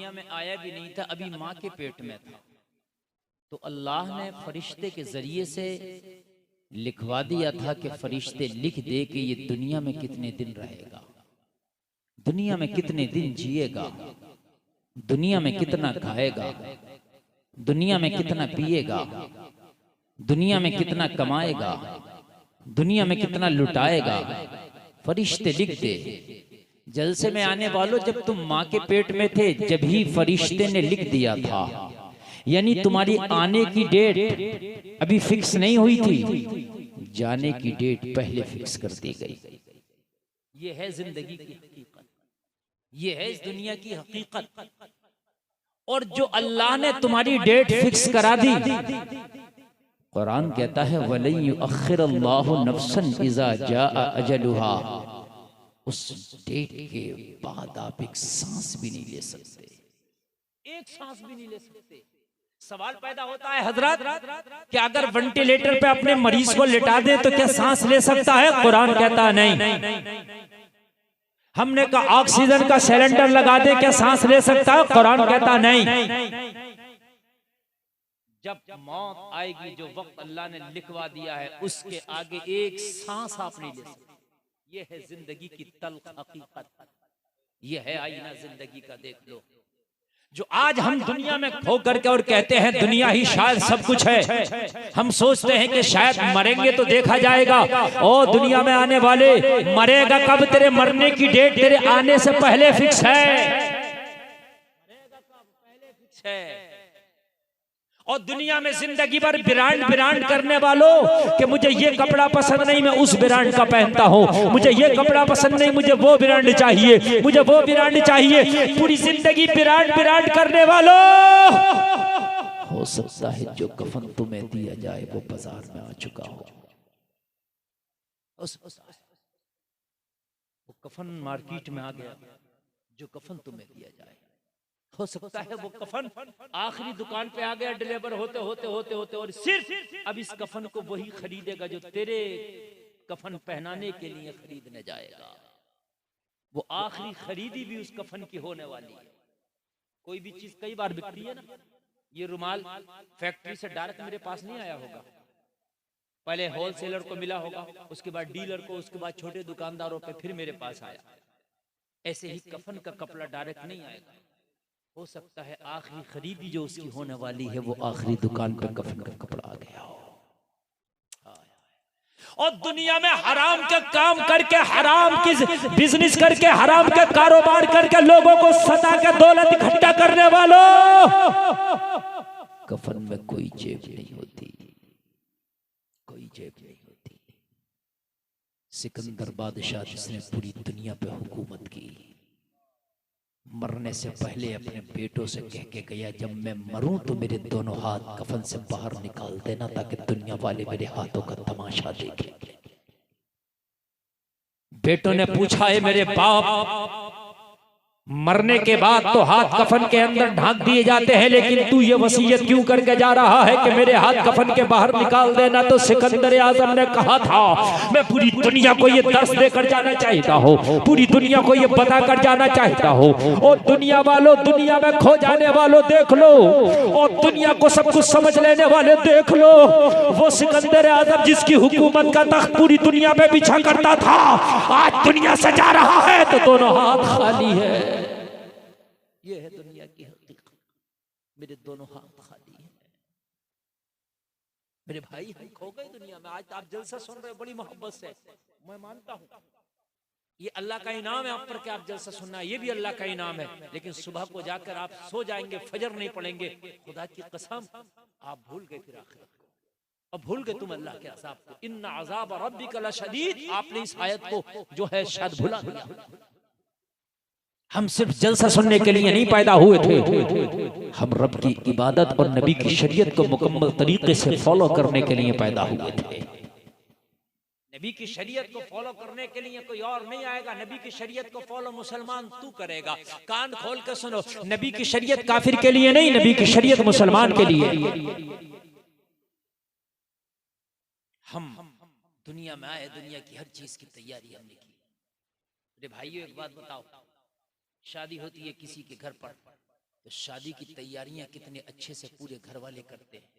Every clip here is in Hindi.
दुनिया में आया भी नहीं था, अभी माँ के पेट में था, तो अल्लाह ने फरिश्ते के जरिए से लिखवा दिया था कि फरिश्ते लिख दे कि ये दुनिया में कितने दिन रहेगा, दुनिया में कितने दिन जिएगा, दुनिया में कितना खाएगा, दुनिया में कितना पिएगा, दुनिया में कितना कमाएगा, दुनिया में कितना लुटाएगा। फरिश्ते लिख दे। जलसे में आने वालों, जब तुम माँ के पेट में थे जब ही फरिश्ते ने लिख दिया था, यानी तुम्हारी आने की डेट अभी फिक्स नहीं हुई थी, जाने की डेट पहले फिक्स कर दी गई। ये है जिंदगी की हकीकत, ये है इस दुनिया की हकीकत। और जो अल्लाह ने तुम्हारी डेट फिक्स करा दी, कुरान कहता है वलन युअख्खिरुल्लाहु नफ्सन इज़ा जाअ अजलुहा, उस डेट के बाद आप एक सांस भी नहीं ले सकते, एक सांस भी नहीं ले सकते। सवाल पैदा होता है हजरत कि अगर वेंटिलेटर पे अपने मरीज को लिटा दे तो क्या सांस ले सकता है? कुरान कहता है नहीं। हमने कहा ऑक्सीजन का सिलेंडर लगा दे, क्या सांस ले सकता है? कुरान कहता नहीं। जब मौत आएगी, जो वक्त अल्लाह ने लिखवा दिया है, उसके आगे एक सांस आप नहीं ले सकते। ये है जिंदगी की तल्ख हकीकत, ये है आईना जिंदगी का। देख लो, जो आज हम दुनिया में खो करके और कहते हैं दुनिया ही शायद सब कुछ है, हम सोचते हैं कि शायद मरेंगे तो देखा जाएगा। ओ दुनिया में आने वाले, मरेगा कब? तेरे मरने की डेट तेरे आने से पहले फिक्स है, मरेगा कब पहले फिक्स है। और दुनिया में जिंदगी भर ब्रांड करने वालों कि मुझे ये कपड़ा पसंद नहीं, मैं उस ब्रांड का पहनता हूँ, मुझे ये कपड़ा पसंद नहीं, मुझे वो ब्रांड चाहिए, मुझे वो ब्रांड चाहिए। पूरी जिंदगी ब्रांड करने वालों, हो सकता है जो कफन तुम्हें दिया जाए वो बाजार में आ चुका हो, वो कफन मार्केट में आ गया, जो कफन तुम्हें दिया जाए। हो सकता है वो कफन आखिरी दुकान पे आ गया डिलीवर होते होते और सिर्फ अब इस कफन को वही खरीदेगा जो तेरे कफन पहनाने के लिए खरीदने जाएगा। वो आखिरी खरीदी भी उस कफन की होने वाली है। कोई भी चीज कई बार बिकती है ना, ये रुमाल फैक्ट्री से डायरेक्ट मेरे पास नहीं आया होगा, पहले होलसेलर को मिला होगा, उसके बाद डीलर को, उसके बाद छोटे दुकानदारों पे, फिर मेरे पास आया। ऐसे ही कफन का कपड़ा डायरेक्ट नहीं आएगा। हो सकता है आखिरी खरीदी जो उसकी होने वाली है वो आखिरी दुकान पे कफन का कपड़ा आ गया हो। और दुनिया में हराम के काम करके, हराम की बिजनेस करके, हराम के कारोबार करके लोगों को सता के दौलत इकट्ठा करने वालों, कफन में कोई जेब नहीं होती, कोई जेब नहीं होती। सिकंदर बादशाह जिसने पूरी दुनिया पे हुकूमत की, मरने से पहले अपने बेटों से कह के गया, जब मैं मरूं तो मेरे दोनों हाथ कफन से बाहर निकाल देना ताकि दुनिया वाले मेरे हाथों का तमाशा देखें। बेटों ने पूछा, है मेरे बाप, मरने के बाद तो हाथ कफन के अंदर ढांक दिए जाते हैं, लेकिन तू ये वसीयत क्यों करके जा रहा है कि मेरे हाथ कफन के बाहर निकाल देना? तो सिकंदर आजम ने कहा था, मैं पूरी दुनिया को ये दर्श देकर जाना चाहता हूँ, पूरी दुनिया को ये बताकर जाना चाहता हूँ। और दुनिया वालों, दुनिया में खो जाने वालों देख लो, और दुनिया को सब कुछ समझ लेने वाले देख लो, वो सिकंदर आजम जिसकी हुकूमत का तख्त पूरी दुनिया में बिछा करता था, आज दुनिया से जा रहा है तो दोनों हाथ खाली है। ये है दुनिया की हकीकत, मेरे दोनों हाथ खाली हैं। मेरे भाई, हम खो गए दुनिया में। आज आप जलसा सुन रहे हो बड़ी मोहब्बत से, मैं मानता हूँ ये अल्लाह का इनाम है आप पर कि आप जलसा सुनना, ये भी अल्लाह का इनाम है। लेकिन सुबह को जाकर आप सो जाएंगे, फजर नहीं पढ़ेंगे, खुदा की कसम आप भूल गए फिर आखिरत को, अब भूल गए तुम अल्लाह के अज़ाब को। इन्ना अज़ाब रब्बिका लशदीद, आपने इस आयत को जो है शायद भुला दिया। हम सिर्फ जलसा सुनने के लिए नहीं पैदा हुए थे, हम रब की इबादत और नबी की शरीयत को मुकम्मल तरीके से फॉलो करने के लिए पैदा हुए थे। नबी की शरीयत को फॉलो करने के लिए कोई और नहीं आएगा, नबी की शरीयत को फॉलो मुसलमान तू करेगा। कान खोल कर सुनो, नबी की शरीयत काफिर के लिए नहीं, नबी की शरीयत मुसलमान के लिए। हम दुनिया में आए, दुनिया की हर चीज की तैयारी हमने की। अरे भाइयों, एक बात बताओ, शादी होती है किसी के घर पर, तो शादी की तैयारियां कितने अच्छे से पूरे घर वाले करते हैं।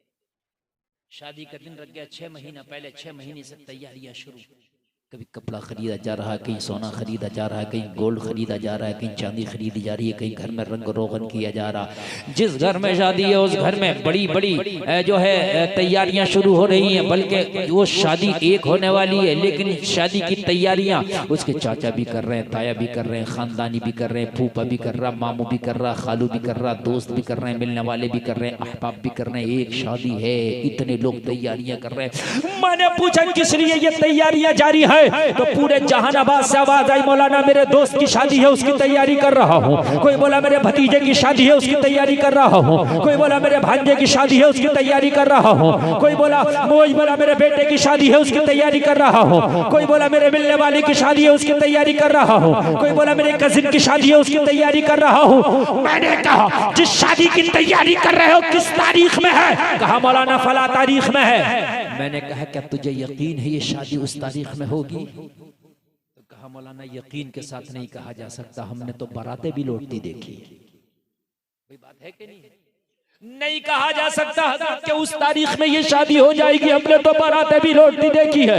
शादी का दिन रख गया 6 महीना पहले, 6 महीने से तैयारियां शुरू। कभी कपड़ा खरीदा जा रहा है, कहीं सोना खरीदा जा रहा है, कहीं गोल्ड खरीदा जा रहा है, कहीं चांदी खरीदी जा रही है, कहीं घर में रंग रोगन किया जा रहा है। जिस घर में शादी है उस घर में बड़ी बड़ी जो है तैयारियां शुरू हो रही हैं। बल्कि वो शादी एक होने वाली है, लेकिन शादी की तैयारियां उसके चाचा भी कर रहे हैं, ताया भी कर रहे हैं, खानदानी भी कर रहे हैं, फूफा भी कर रहा, मामू भी कर रहा, खालू भी कर रहा, दोस्त भी कर रहे हैं, मिलने वाले भी कर रहे हैं, अहबाब भी कर रहे हैं। एक शादी है, इतने लोग तैयारियां कर रहे हैं। मैंने पूछा किस लिए ये तैयारियां जारी है, तो पूरे जहानाबाद से आवाज आई, मौलाना मेरे दोस्त की शादी है उसकी तैयारी कर रहा हूँ। कोई बोला मेरे भतीजे की शादी है उसकी तैयारी कर रहा हूँ। कोई बोला मेरे भांजे की शादी है उसकी तैयारी कर रहा हूँ। कोई बोला मेरे बेटे की शादी है उसकी तैयारी कर रहा हूँ। कोई बोला मेरे मिलने वाले की शादी है उसकी तैयारी कर रहा हूँ। कोई बोला मेरे कजिन की शादी है उसकी तैयारी कर रहा हूँ। मैंने कहा जिस शादी की तैयारी कर रहे हो किस तारीख में है? कहा मौलाना फला तारीख में है। मैंने कहा क्या तुझे यकीन है ये शादी उस तारीख में होगी? तो कहा मौलाना यकीन के साथ नहीं कहा जा सकता, हमने तो बारातें भी लौटती देखी। कोई बात है कि नहीं कहा जा सकता हजरत के उस तारीख में ये शादी हो जाएगी, हमने तो बारातें भी लौटती देखी है।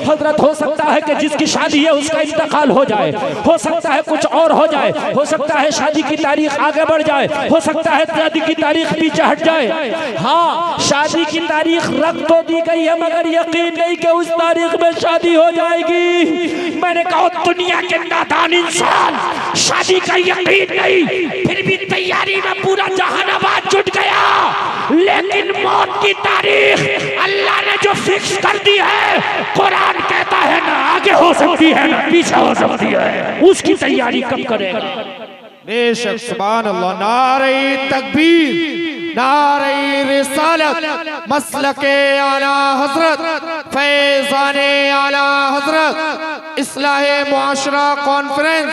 हजरत हो सकता है कि जिसकी शादी है उसका इंतकाल हो जाए, हो सकता है कुछ और हो जाए, हो सकता है शादी की तारीख आगे बढ़ जाए, हो सकता है शादी की तारीख पीछे हट जाए। हाँ, शादी की तारीख रख तो दी गई है, मगर यकीन नहीं कि उस तारीख में शादी हो जाएगी। मैंने कहा दुनिया के नादान इंसान, शादी का यकीन नहीं, फिर भी तैयारी में पूरा जहानाबाद जुट गया। लेकिन मौत की तारीख अल्लाह ने जो फिक्स कर दी है, कुरान कहता है ना आगे हो सकती है ना पीछे हो सकती है, उसकी तैयारी कब करेगा? बेशक सुभान अल्लाह। नारे तकबीर, नारे रिसालत, मसलके आला हजरत, फैज़ाने आला हजरत, इस्लाहे मुआशरा कॉन्फ्रेंस,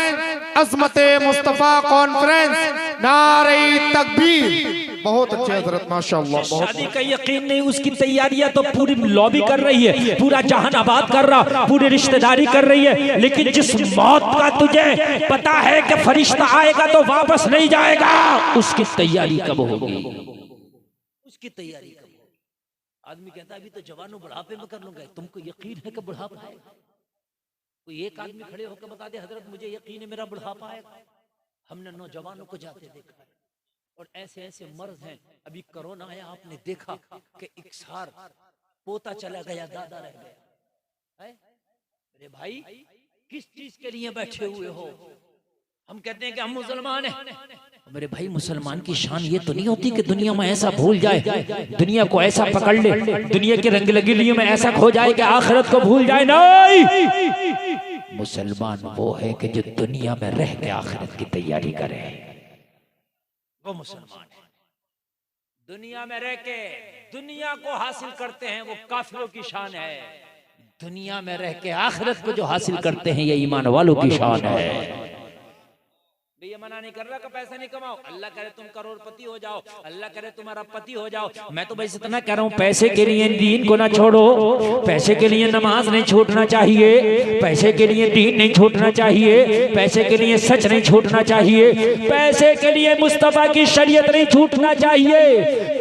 अज़मते मुस्तफ़ा कॉन्फ्रेंस, नारे तकबीर। बहुत अच्छे हजरत माशाअल्लाह। शादी का यकीन नहीं, उसकी तैयारियां तो पूरी लॉबी कर रही है, पूरा जहानाबाद कर रहा, पूरी रिश्तेदारी कर रही है। लेकिन जिस मौत का तुझे पता है कि फरिश्ता आएगा तो वापस नहीं जाएगा, उसकी तैयारी कब होगी? उसकी तैयारी कब होगी? आदमी कहता है अभी तो जवानों बुढ़ापे में कर लूंगा। तुमको यकीन है कि बुढ़ापा आएगा? कोई एक आदमी खड़े होकर बता दे हजरत मुझे यकीन है मेरा बुढ़ापा आएगा। हमने नौजवानों को जाते देखा है, और ऐसे ऐसे मर्द हैं। अभी कोरोना आया, आपने देखा कि इकसार पोता चला गया, दादा रह गया। अरे भाई किस चीज के लिए बैठे हुए हो? हम कहते हैं कि हम मुसलमान हैं। मेरे भाई मुसलमान की शान ये तो नहीं होती कि दुनिया में ऐसा भूल जाए, दुनिया को ऐसा पकड़ ले, दुनिया के रंग लकीलियों में ऐसा खो जाए कि आखिरत को भूल जाए। नहीं, मुसलमान वो है कि जो दुनिया में रह के आखिरत की तैयारी करे, वो मुसलमान है। दुनिया में रह के दुनिया को हासिल करते हैं वो काफिरों की शान है। दुनिया में रह के आखिरत को जो हासिल करते हैं ये ईमान वालों की शान है। ये मना नहीं कर रहा कि पैसा नहीं कमाओ, अल्लाह करे तुम करोड़पति हो जाओ, अल्लाह करे तुम्हारा पति हो जाओ। मैं तो बस इतना कह रहा हूँ, पैसे के लिए दीन को ना छोड़ो, पैसे के लिए नमाज नहीं छूटना चाहिए, पैसे के लिए दीन नहीं छूटना चाहिए, पैसे के लिए सच नहीं छूटना चाहिए, पैसे के लिए मुस्तफा की शरीयत नहीं छूटना चाहिए,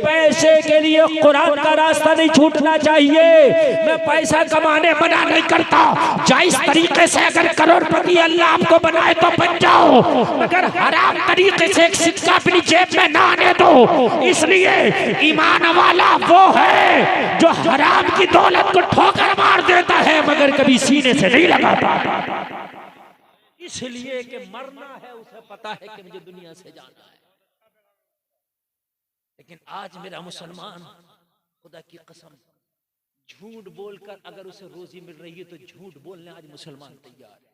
पैसे के लिए कुरान का रास्ता नहीं छूटना चाहिए। मैं पैसा कमाने मना नहीं करता, जायज तरीके से अगर करोड़पति अल्लाह आपको बनाए तो बन जाओ, मगर हराम तरीके से एक सिक्का अपनी जेब में ना आने दो। इसलिए ईमान वाला वो है जो हराम की दौलत को ठोकर मार देता है मगर कभी सीने से नहीं लगाता। इसलिए कि मरना है, उसे पता है कि मुझे दुनिया से जाना है। लेकिन आज मेरा मुसलमान खुदा की कसम झूठ बोलकर अगर उसे रोजी मिल रही है तो झूठ बोलने आज मुसलमान तैयार है।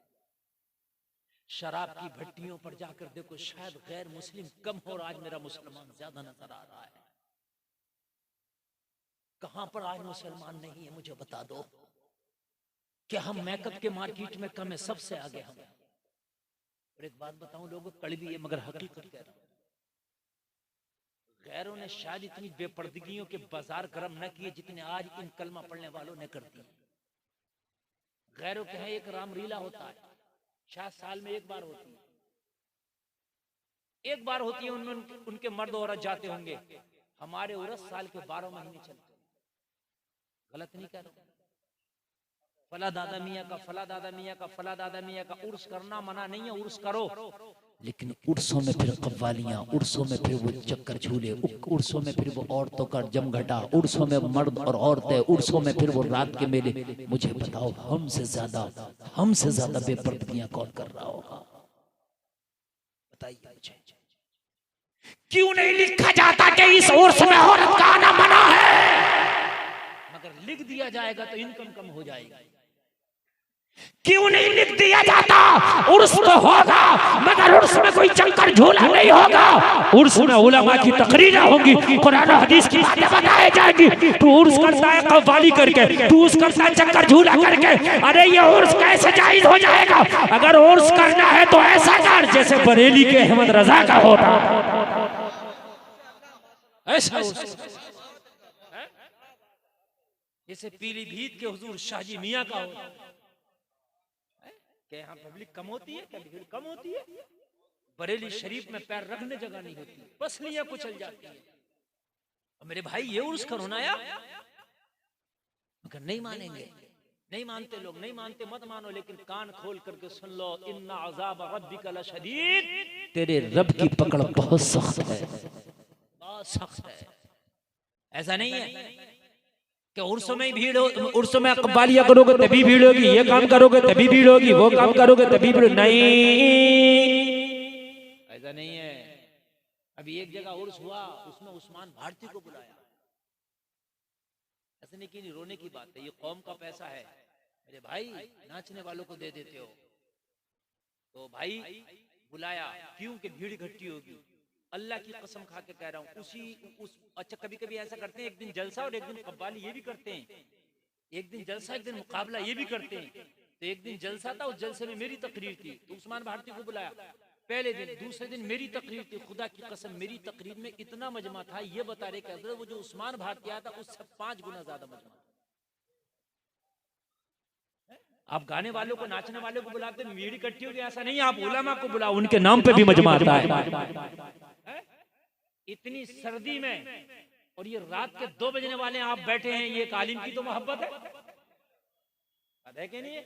शराब की भट्टियों पर जाकर देखो, शायद गैर मुस्लिम कम हो और आज मेरा मुसलमान ज्यादा नजर आ रहा है। कहां पर आज मुसलमान नहीं है मुझे बता दो। क्या हम मेकअप के मार्केट में कम है? सबसे आगे हम। और एक बात बताऊं लोगों, कड़वी है मगर हकीकत कह रहा हूं, गैरों ने शायद इतनी बेपर्दगियों के बाजार गर्म न किए जितने आज इन कलमा पढ़ने वालों ने कर दिए। गैरों के हैं एक रामलीला होता है, शायद साल में एक बार होती है, एक बार होती है, उनमें उनके मर्द औरत जाते होंगे। हमारे उर्स साल के 12 महीने चलते। गलत नहीं कर रहे। फला दादा मियाँ का, फला दादा मियाँ का, फला दादा मियाँ का उर्स करना मना नहीं है, उर्स करो, लेकिन उर्सों में फिर कव्वालियाँ, उर्सों में फिर वो चक्कर झूले, उर्सों में फिर वो औरतों का जमघटा, उर्सों में मर्द और औरतें, उर्सों में फिर वो रात के मेले। मुझे बताओ हमसे ज्यादा बेपर्दगियां कौन कर रहा होगा? बताइए मुझे। क्यों नहीं लिखा जाता कि इस उर्स में औरत का आना मना है? मगर लिख दिया जाएगा तो इनकम कम हो जाएगी। क्यों नहीं लिख दिया जाता? उर्स तो होगा मगर उर्स में कोई चक्कर झूला नहीं होगा। उर्स में उलमा की तकरीरें होंगी, कुरान और हदीस की बातें बताई जाएगी। तू उर्स करता है कव्वाली करके, तू उर्स करता है चक्कर झूला करके। अरे ये उर्स कैसे जायज हो जाएगा? अगर उर्स करना है तो ऐसा कर जैसे बरेली के अहमद रजा का होता। ऐसा जैसे पीलीभीत के हुजूर शाहजी मियाँ का होता। क्या यहाँ पब्लिक कम होती है? क्या भीड़ कम होती है? बरेली शरीफ में पैर रखने जगह नहीं होती, पसलियां कुचल जाती है। मेरे भाई ये उर्स करो ना यार। मगर नहीं मानेंगे, नहीं मानते लोग, नहीं मानते मत मानो, लेकिन कान खोल करके सुन लो। इन्ना अज़ाब रब्बिका लशदीद, तेरे रब की पकड़ बहुत सख्त है, बहुत सख्त है। ऐसा नहीं है कि उर्सों में भीड़ हो, उर्सों में कव्वालियां करोगे तभी भीड़ होगी, ये काम करोगे तभी भीड़ होगी, वो काम करोगे तभी भीड़। नहीं, ऐसा नहीं है। अभी एक जगह उर्स हुआ, उसमें उस्मान भारती को बुलाया। ऐसा नहीं कि रोने की बात है, ये कौम का पैसा है। मेरे भाई नाचने वालों को दे देते हो, तो भाई बुलाया क्यों कि भीड़ इकट्ठी होगी। अल्लाह की कसम खा के कह रहा हूँ, अच्छा कभी कभी ऐसा करते हैं, एक दिन जलसा और एक दिन कव्वाली, ये भी करते हैं। एक दिन जलसा एक दिन मुकाबला, ये भी करते हैं। तो एक दिन जलसा था, उस जलसे में मेरी तकरीर थी, तो उस्मान भारती को बुलाया पहले दिन। दूसरे दिन मेरी तकरीर थी। खुदा की कसम मेरी तकरीर में इतना मजमा था, ये बता रहे कि वो जो उस्मान भारती आया था उससे 5 गुना ज्यादा मजमा। आप गाने वालों को, नाचने वालों को बुलाते भीड़ इकट्ठी होगी, ऐसा नहीं। आप उलमा को बुलाओ, उनके नाम पे भी मजमा आता है। इतनी सर्दी में और ये रात के 2 बजने वाले आप बैठे हैं, ये तालीम की तो मोहब्बत है कि नहीं है?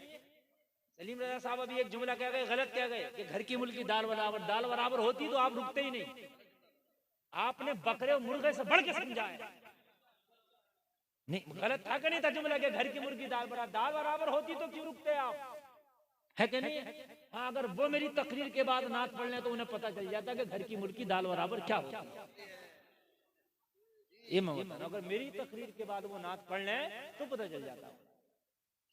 सलीम रजा साहब अभी एक जुमला कह गए, गलत कह गए कि घर की मुल्क की दाल बराबर। दाल बराबर होती तो आप रुकते ही नहीं। आपने बकरे और मुर्गे से बढ़ के समझाया। नहीं, गलत था कि नहीं था जुमला के घर की मुर्गी दाल बराबर? दाल बराबर होती तो क्यों रुकते आप? है कि नहीं? हाँ, अगर वो मेरी तकरीर के बाद नात पढ़ लें तो उन्हें पता चल जाता कि घर की मुर्गी दाल बराबर क्या होता है। ये अगर मेरी तकरीर के बाद वो नात पढ़ लें तो पता चल जाता।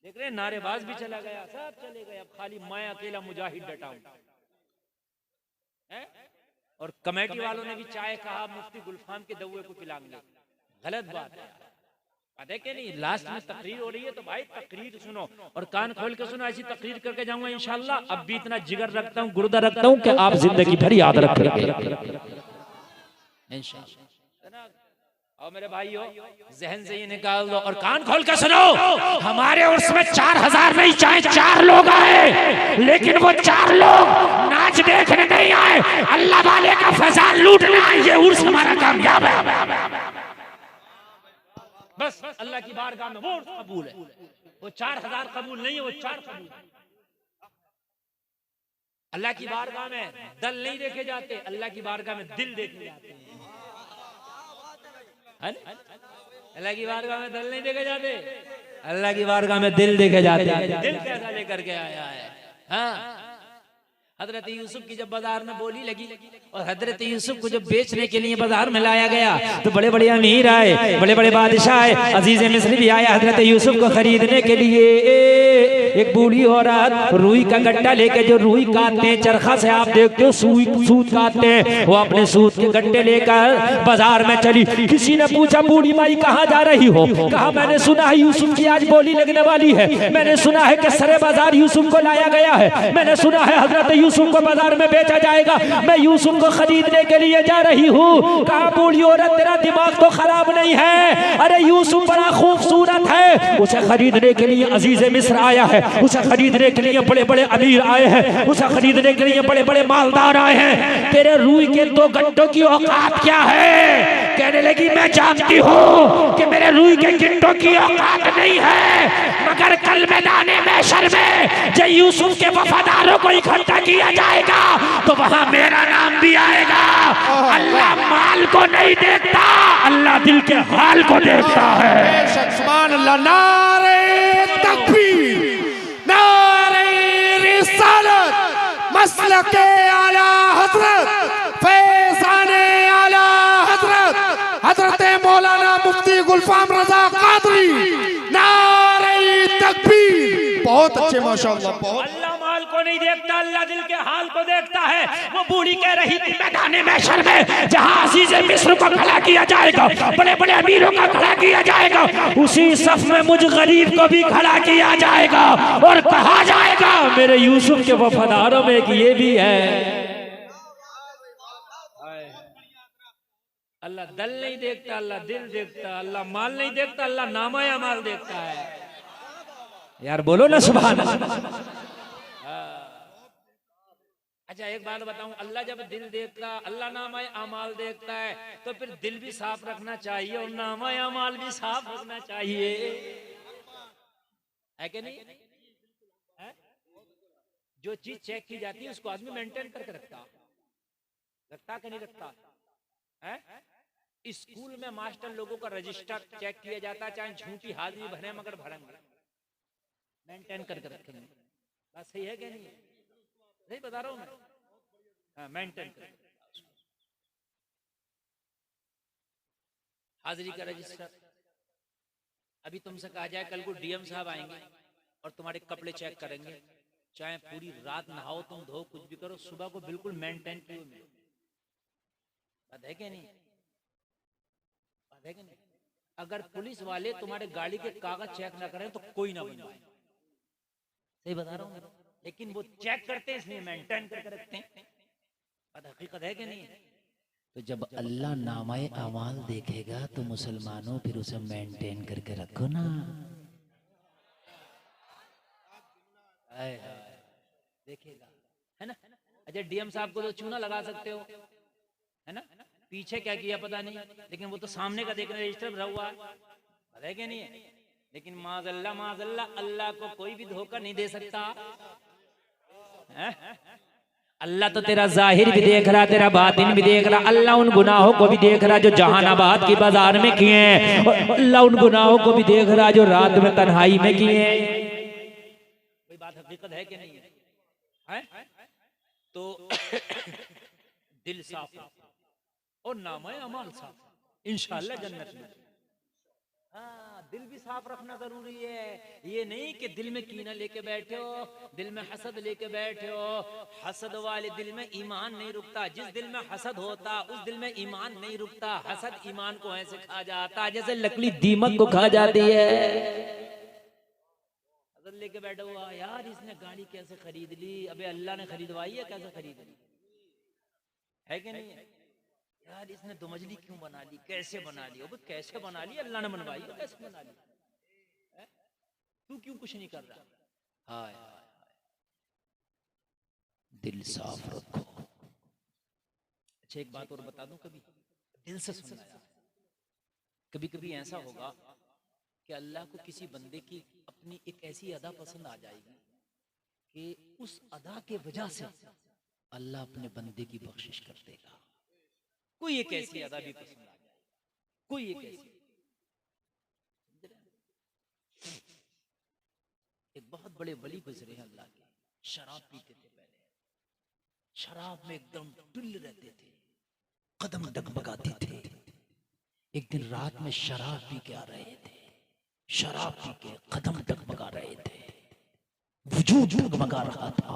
देख रहे हैं, नारेबाज भी चला गया, सब चले गए, अब खाली मैं अकेला मुजाहिद डटा हूं। और कमेटी वालों ने भी चाय कहा मुफ्ती गुलफाम के दउए को पिलाएंगे। गलत बात है, पता है कि नहीं? लास्ट में तकरीर हो रही है तो भाई तकरीर सुनो और कान खोल के सुनो। ऐसी तकरीर करके जाऊंगा इंशाल्लाह। अब भी इतना जिगर रखता हूँ, गुर्दा रखता हूँ कि आप जिंदगी भर याद रखेंगे इंशाल्लाह। और मेरे भाइयों, जहन से ये निकाल दो और कान खोल के सुनो। हमारे उर्स में 4000 नहीं, चाहे 4 लोग आए, लेकिन वो 4 लोग नाच देखने नहीं आए, अल्लाह वाले का फैजान लूटने आए। ये उर्स हमारा कामयाब है। बस अल्लाह की बारगाह में वो कबूल है। वो 4000 कबूल नहीं है, वो 4 कबूल है। अल्लाह की बारगाह में दल नहीं देखे जाते, अल्लाह की बारगाह में दिल देखे जाते हैं। अल्लाह की बारगाह में दल नहीं देखे जाते, अल्लाह की बारगाह में दिल देखे जाते हैं। दिल कैसा लेकर के आया है? हाँ, हजरत यूसुफ की जब बाजार में बोली लगी और हजरत यूसुफ को जब बेचने के लिए बाजार में लाया गया तो बड़े बड़े अमीर आए, बड़े बड़े बादशाह आए, अजीज मिस्र भी आया हजरत यूसुफ को खरीदने के लिए। एक बूढ़ी औरत रुई का गट्टा लेके, जो रुई काटते हैं चरखा से, आप देखते हो सूत काटते हैं, वो अपने सूत के गट्टे लेकर बाजार में चली। किसी ने पूछा बूढ़ी माई कहाँ जा रही हो? कहा मैंने सुना है यूसुफ की आज बोली लगने वाली है, मैंने सुना है कि सरे बाजार यूसुफ को लाया गया है, मैंने सुना है हजरत यूसुफ को बाजार में बेचा जाएगा, मैं यूसुफ को खरीदने के लिए जा रही हूँ। कहा बूढ़ी औरत तेरा दिमाग तो खराब नहीं है? अरे यूसुफ बड़ा खूबसूरत है, उसे खरीदने के लिए अजीज मिस्र आया है। उसे खरीदने के लिए बड़े बड़े अमीर आए हैं, उसे खरीदने के लिए बड़े बड़े मालदार आए हैं। तेरे रूई के 2 गट्टों की औकात क्या है? कहने लगी मैं जानती हूँ कि मेरे रूई के गिट्टों की औकात नहीं है, मगर कल मैदाने महशर में जब यूसुफ के वफादारों को इकट्ठा किया जाएगा तो वहां मेरा नाम भी आएगा। अल्लाह माल को नहीं देखता, अल्लाह दिल के हाल को देखता है। सुभान अल्लाह। नारे तकबीर, नारे रिसालत, मसलके आला हजरत, फैज़ाने आला हजरत, हजरत मौलाना मुफ्ती गुलफाम रजा कादरी। नारे तकबीर। बहुत अच्छे माशाअल्लाह। बहुत अल्लाह माल को नहीं देखता, अल्लाह दिल के हाल को देखता है। वो बूढ़ी कह रही थी मैदाने महशर में जहां अजीज मिस्र को खड़ा किया जाएगा, बड़े बड़े अमीरों का खड़ा किया जाएगा, उसी सफ में मुझ गरीब को भी खड़ा किया जाएगा और कहा जाएगा मेरे यूसुफ के वफादारों में एक ये भी है। अल्लाह दल नहीं देखता, अल्लाह दिल देखता। अल्लाह माल नहीं देखता, अल्लाह नामा या माल देखता है। यार बोलो ना सुभान अल्लाह। अच्छा एक बात बताऊं, अल्लाह जब दिल देखता, अल्लाह नामा अमाल देखता है, तो फिर दिल भी साफ रखना चाहिए और नामा अमाल भी साफ रखना चाहिए, है कि नहीं? है? जो चीज चेक की जाती है उसको आदमी मेंटेन करके रखता कि नहीं रखता है? स्कूल में मास्टर लोगों का रजिस्टर चेक किया जाता है, चाहे झूठी हाजिरी भरे मगर भरेंगे, मेंटेन करके रखेंगे। बात सही है क्या? नहीं नहीं बता रहा हूं मैं। हाँ, मेंटेन कर हाजिरी का रजिस्टर। अभी तुमसे कहा जाए कल को डीएम साहब आएंगे और तुम्हारे कपड़े चेक करेंगे, चाहे पूरी रात नहाओ तुम, धो, कुछ भी करो, सुबह को बिल्कुल मेंटेन किए में। बात है क्या नहीं? बात है क्या नहीं? अगर पुलिस वाले तुम्हारे गाड़ी के कागज चेक ना करें तो कोई ना बनवाए। सही बता रहा हूँ, लेकिन वो चेक करते हैं इसलिए मेंटेन करके रखते हैं। बात हकीकत है कि नहीं? तो जब अल्लाह नामाए अमाल देखेगा तो मुसलमानों फिर उसे मेंटेन करके रखो ना। देखेगा, है ना? अच्छा डीएम साहब को तो चूना लगा सकते हो, है ना? पीछे क्या किया पता नहीं, लेकिन वो तो सामने का देखने रजिस्टर भरा हुआ है कि नहीं है? लेकिन माज़अल्लाह अल्लाह को कोई भी धोखा नहीं दे सकता है? अल्लाह तो तेरा जाहिर भी देख रहा, तेरा बातिन भी देख रहा। अल्लाह उन गुनाहों को भी देख रहा जो जहानाबाद की बाजार में किए हैं, और अल्लाह उन गुनाहों को भी देख रहा जो रात में तन्हाई में किए हैं। कोई बात हकीकत है कि नहीं है? तो दिल साफ और नामा अमाल साफ, इंशाअल्लाह जन्नत में। हाँ, दिल भी साफ रखना जरूरी है। ये नहीं कि दिल में कीना लेके बैठे हो, दिल में हसद लेके बैठे हो। हसद वाले दिल में ईमान नहीं रुकता। जिस दिल में हसद होता उस दिल में ईमान नहीं रुकता। हसद ईमान को ऐसे खा जाता है जैसे लकड़ी दीमक को खा जाती है। हसद लेके बैठा हुआ, यार इसने गाड़ी कैसे खरीद ली, अबे अल्लाह ने खरीदवाई है, कैसे खरीद ली है कि नहीं? यार इसने दो मंजिली क्यों बना ली, कैसे बना ली? अब कैसे बना ली? अल्लाह ने बनवाई, कैसे बना ली? तू क्यों कुछ नहीं कर रहा? हाय दिल साफ रखो। अच्छा एक बात और बता दूं, कभी दिल से सुनना यार। कभी कभी ऐसा होगा कि अल्लाह को किसी बंदे की अपनी एक ऐसी अदा पसंद आ जाएगी कि उस अदा के वजह से अल्लाह अपने बंदे की बख्शिश कर देगा। कोई एक ऐसी अदा भी पसंद आ जाए, कोई एक ऐसी। एक बहुत बड़े वली गुजरे हैं अल्लाह के, शराब पीते थे पहले, शराब में एकदम टुल्ल रहते थे, कदम डगमगाते थे। एक दिन रात में शराब पी के आ रहे थे, शराब पी के कदम डगमगा रहे थे, वजूद डगमगा रहा था।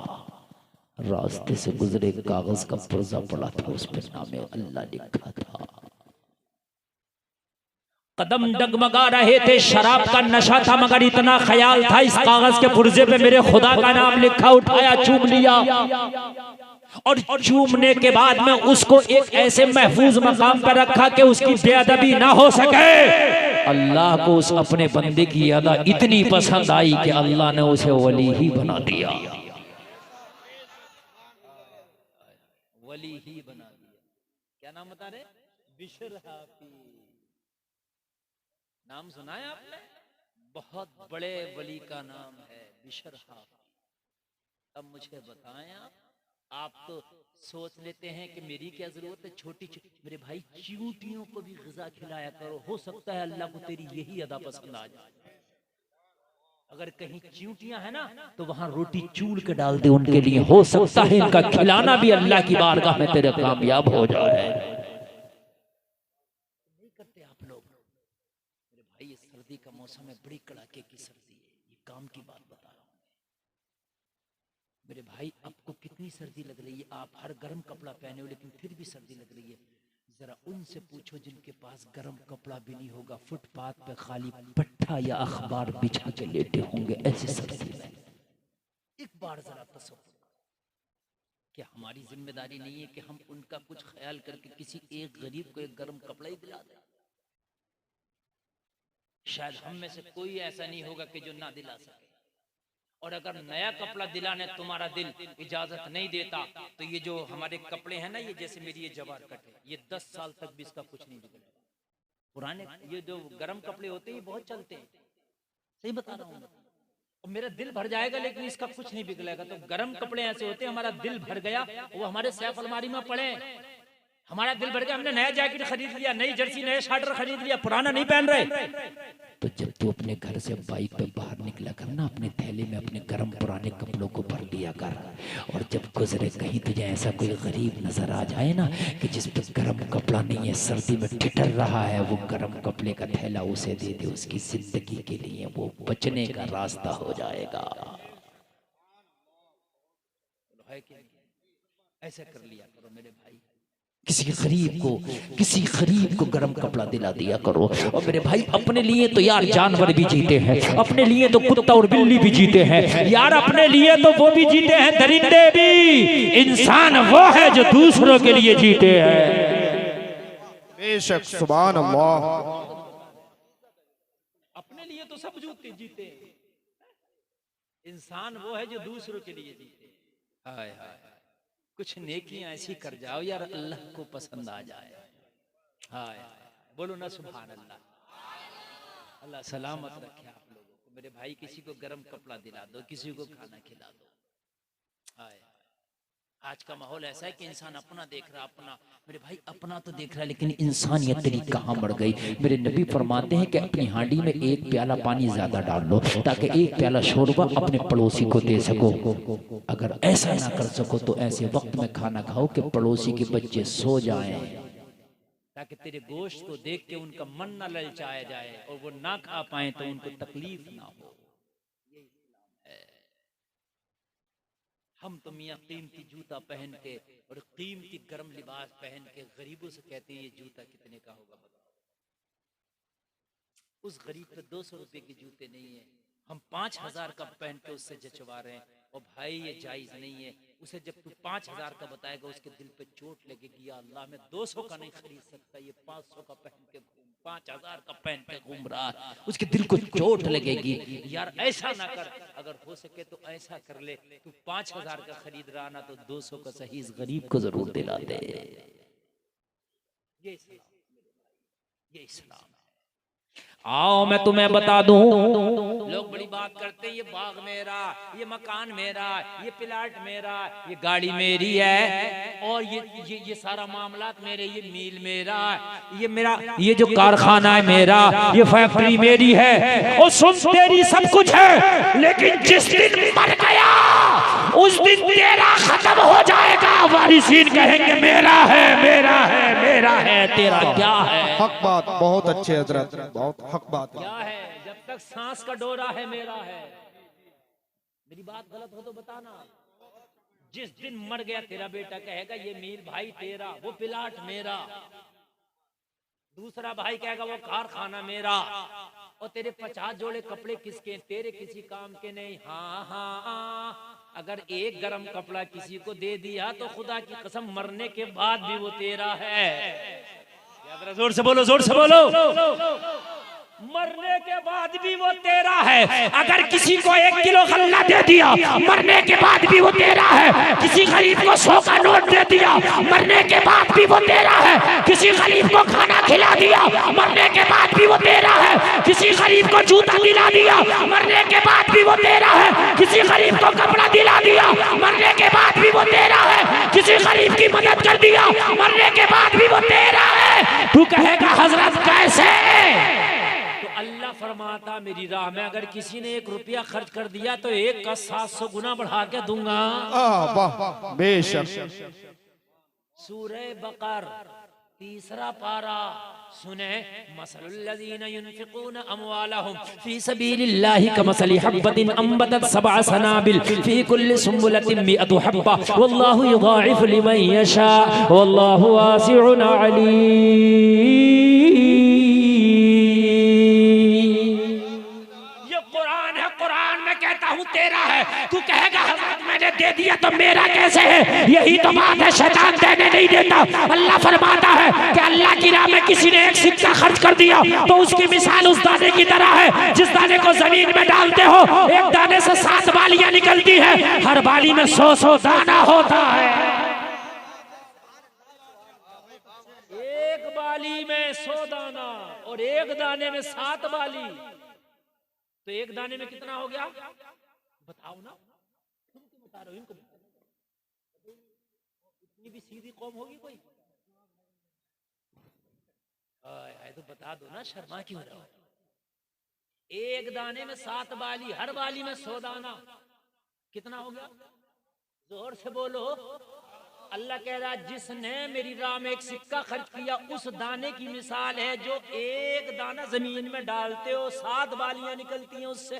रास्ते से गुजरे कागज का पुर्जा पड़ा था, उस पर नामे अल्लाह लिखा था। कदम डगमगा रहे थे, शराब का नशा था, मगर इतना ख्याल था इस कागज के पुर्जे पे मेरे खुदा का नाम लिखा। उठाया, चूम लिया, और चूमने के बाद में उसको एक ऐसे महफूज मकाम पर रखा कि उसकी बेअदबी ना हो सके। अल्लाह को उस अपने बंदे की अदा इतनी पसंद आई कि अल्लाह ने उसे वली ही बना दिया, वली ही बना दिया। क्या नाम बता रहे? बिशर हाफी। नाम सुना है आपने? बहुत बड़े वली का नाम है बिशर हाफी। अब मुझे बताएं आप तो सोच लेते हैं कि मेरी क्या जरूरत है, छोटी मेरे भाई चींटियों को भी ग़िज़ा खिलाया करो, हो सकता है अल्लाह को तेरी यही अदा पसंद आ जाए। अगर कहीं चींटियां है ना तो वहां रोटी चूल के डाल दे उनके लिए, हो सकता है इनका खिलाना भी अल्लाह की बारगाह में तेरे कामयाब हो जाए। नहीं करते आप लोग मेरे भाई। ये सर्दी का मौसम है, बड़ी कड़ाके की सर्दी है, ये काम की बात बता रहा हूं मेरे भाई। आपको कितनी सर्दी लग रही है, आप हर गर्म कपड़ा पहने हो लेकिन फिर भी सर्दी लग रही है। जरा उनसे पूछो जिनके पास गर्म कपड़ा भी नहीं होगा, फुटपाथ पे खाली पट्टा या अखबार बिछा के लेटे होंगे ऐसी सर्दी में। एक बार जरा तसव्वुर, क्या हमारी जिम्मेदारी नहीं है कि हम उनका कुछ ख्याल करके किसी एक गरीब को एक गर्म कपड़ा ही दिला दें? शायद हम में से कोई ऐसा नहीं होगा कि जो ना दिला सके। और अगर नया कपड़ा दिलाने तुम्हारा दिल इजाजत नहीं देता तो ये जो हमारे कपड़े हैं ना, ये जैसे मेरी ये जवार कट है, ये 10 साल तक भी इसका कुछ नहीं बिगड़ेगा। पुराने ये जो गर्म कपड़े होते हैं ये बहुत चलते हैं, सही बता रहा हूँ। और मेरा दिल भर जाएगा लेकिन इसका कुछ नहीं बिगड़ेगा। तो गर्म कपड़े ऐसे होते हैं, हमारा दिल भर गया, वो हमारे सैफ अलमारी में पड़े, हमारा दिल भर गया, हमने नया जैकेट खरीद लिया, नई जर्सी, नया शर्ट खरीद लिया, पुराना नहीं पहन रहे। तो जब तू अपने घर से बाइक पे बाहर निकला कर ना, अपने थैले में अपने गर्म पुराने कपड़ों को भर लिया कर। और जब गुजरे कहीं तुझे ऐसा कोई गरीब नजर आ जाए ना कि जिस पर गर्म कपड़ा नहीं है, सर्दी में ठिठर रहा है, वो गर्म कपड़े का थैला उसे दे दे, उसकी जिंदगी के लिए वो बचने का रास्ता हो जाएगा। ऐसा कर लिया करो मेरे भाई, किसी गरीब को गर्म कपड़ा दिला दिया करो। और मेरे भाई अपने लिए तो यार जानवर भी जीते हैं, अपने लिए तो कुत्ता और बिल्ली भी जीते हैं यार, अपने लिए तो वो भी जीते हैं, दरिंदे भी। इंसान वो है जो दूसरों के लिए जीते हैं। बेशक, सुभान अल्लाह। अपने लिए तो सब जीते, इंसान वो है जो दूसरों के लिए जीते। हाय हाय, कुछ नेकियां ऐसी कर जाओ यार अल्लाह को पसंद आ जाए। हाय बोलो ना सुभान अल्लाह। अल्लाह सलामत रखे आप लोगों को मेरे भाई। किसी को गर्म कपड़ा दिला दो, किसी को खाना खिला दो। हाय आज का माहौल ऐसा है कि इंसान अपना देख रहा, अपना मेरे भाई अपना तो देख रहा है लेकिन इंसानियत तेरी कहाँ बढ़ गई। मेरे नबी फरमाते हैं कि अपनी हांडी में एक प्याला पानी ज्यादा डाल लो ताकि एक प्याला शोरबा अपने पड़ोसी को दे सको। अगर ऐसा ना कर सको तो ऐसे वक्त में खाना खाओ कि पड़ोसी के बच्चे सो जाएं, ताकि तेरे गोश्त को देख के उनका मन ना ललचाया जाए और वो ना खा पाए तो उनको तकलीफ ना हो। हम तो मियाँ कीमती जूता पहन के और कीमती गर्म लिबास पहन के गरीबों से कहते हैं ये जूता कितने का होगा बताओ। उस गरीब पे 200 रुपए के जूते नहीं है, हम 5000 का पहन के उससे जचवा रहे हैं। और भाई ये जायज नहीं है। उसे जब तू 5000 का बताएगा उसके दिल पे चोट लगेगी, या अल्लाह मैं 200 का नहीं खरीद सकता, ये 500 का पहन के 5000 का पहन के घूम रहा है, उसके दिल को चोट लगेगी। यार ऐसा ना कर, अगर हो सके तो ऐसा कर ले, तू 5000 का खरीद रहा ना तो 200 का सही इस गरीब को जरूर दिला दे। ये इस्लाम। आओ मैं तुम्हें बता दूं, लोग बड़ी बात करते हैं ये बाग मेरा, ये मकान मेरा, ये प्लाट मेरा, ये गाड़ी मेरी है और ये सारा मामलात मेरे, ये मील मेरा, ये मेरा, ये जो कारखाना है मेरा, ये फैक्ट्री मेरी है। और सुन तेरी सब कुछ है लेकिन जिस दिन मर गया उस दिन तेरा खत्म हो जाएगा। वारिसीन कहेंगे मेरा है मेरा है मेरा है, तेरा क्या है। हक बात, बहुत अच्छे हजरत, बहुत हक बात। क्या है? जब तक सांस का डोरा है मेरा है। मेरी बात गलत हो तो बताना। जिस दिन मर गया तेरा बेटा कहेगा ये मील भाई तेरा, वो प्लाट मेरा, दूसरा भाई कहेगा वो कारखाना मेरा, और तेरे 50 जोड़े कपड़े किसके, तेरे किसी काम के नहीं। हाँ हाँ हाँ, अगर एक गरम कपड़ा किसी को दे दिया तो खुदा की कसम मरने के बाद भी वो तेरा है। जोर से बोलो, जोर से बोलो। मरने के बाद भी वो तेरा है। अगर किसी को 1 किलो गल्ला दे दिया, मरने के बाद भी वो तेरा है। किसी गरीब को 100 का नोट दे दिया, मरने के बाद भी वो तेरा है। किसी गरीब को खाना खिला दिया, मरने के बाद भी वो तेरा है। किसी गरीब को जूता दिला दिया, मरने के बाद भी वो तेरा है। किसी गरीब को कपड़ा दिला दिया, मरने के बाद भी वो तेरा है। किसी गरीब की मदद कर दिया, मरने के बाद भी वो तेरा है। तू कहेगा हजरत कैसे? तो अल्लाह फरमाता मेरी राह में अगर किसी ने 1 रुपया खर्च कर दिया तो 1 का 700 गुना बढ़ा के दूंगा। वाह, बेशक। सूरह बकर 3रा पारा सुने, मसलुल्लज़ीना युनफ़िक़ूना अमवालहुम फ़ी सबीलिल्लाहि कमसलि हब्बतिन अंबतत 7 सनाबिल फ़ी कुल्लि सुंबुलतिन मिअतु हब्बा वल्लाहु युज़ाइफ़ु लिमन यशा वल्लाहु वासिउन अलीम। तेरा है, तू कहेगा हज़रत मैंने दे दिया तो मेरा कैसे है? यही तो बात है, शैतान देने नहीं देता। अल्लाह फरमाता है कि अल्लाह की राह में किसी ने 1 सिक्का खर्च कर दिया तो उसकी मिसाल उस दाने की तरह है जिस दाने को जमीन में डालते हो, 1 दाने से 7 बालियां निकलती है, हर बाली में 100 दाना होता है। 1 बाली में 100 दाना और 1 दाने में 7 बाली, तो 1 दाने में कितना हो गया? बताओ ना, तुम क्यों बता रहे हो? इनको इतनी भी सीधी कौम होगी कोई? तो बता दो ना, शर्मा क्यों रहो? 1 दाने में 7 बाली, हर बाली में 100 दाना, कितना हो गया? जोर से बोलो। अल्लाह कह रहा जिसने मेरी राह में 1 सिक्का खर्च किया उस दाने की मिसाल है जो 1 दाना जमीन में डालते हो 7 बालियां निकलती हैं उससे।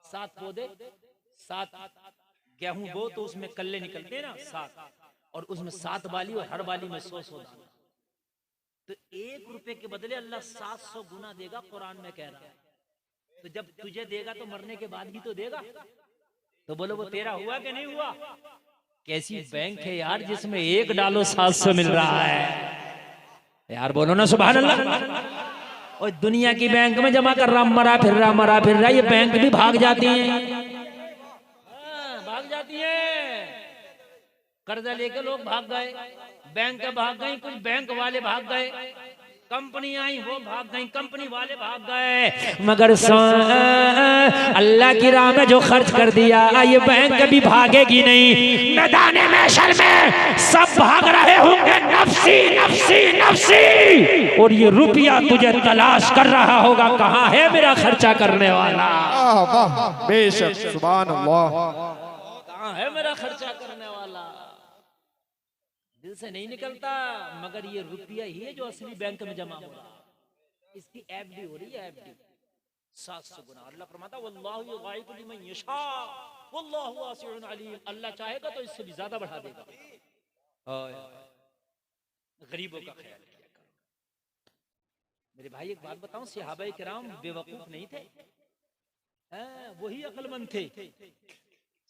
7 पौधे, 7 गेहूं बो तो उसमें कल्ले निकलते हैं ना 7, और उसमें 7 बाली और हर बाली में 100 दाना, तो 1 रुपए के बदले अल्लाह 700 गुना देगा, कुरान में कह रहा है। तो जब तुझे देगा तो मरने के बाद भी तो देगा। तो बोलो वो तेरा हुआ कि नहीं हुआ? कैसी बैंक है यार जिसमें 1 डालो 700 मिल रहा है यार, बोलो ना सुभान अल्लाह। और दुनिया की बैंक में जमा कर रहा, मरा फिर रहा, ये बैंक भी भाग जाती हैं, भाग जाती हैं। कर्जा लेके लोग भाग गए, बैंक भाग गई, कुछ बैंक वाले भाग गए, कंपनी आई वो भाग गई, कंपनी वाले भाग गए, मगर अल्लाह की राह में जो खर्च कर दिया ये बैंक कभी भागेगी नहीं। मैदाने महशर में सब भाग रहे होंगे नफ्सी नफ्सी नफ्सी, और ये रुपया तुझे तलाश कर रहा होगा, कहाँ है मेरा खर्चा करने वाला? वाह, बेशक, सुभान अल्लाह। कहाँ है मेरा खर्चा करने वाला? दिल से नहीं निकलता, मगर ये रुपया ही है जो असली बैंक में जमा हो रहा है। इसकी एफडी हो रही है, एफडी 700 गुना। अल्लाह फरमाता वल्लाहु युज़ाइफ़ु लिमन यशा वल्लाहु वासिउन अलीम। अल्लाह चाहेगा तो इससे भी ज्यादा बढ़ा देगा। गरीबों का ख्याल किया करो। मेरे भाई एक बात बताऊं, सहाबाए किराम बेवकूफ नहीं थे, वही अक्लमंद थे।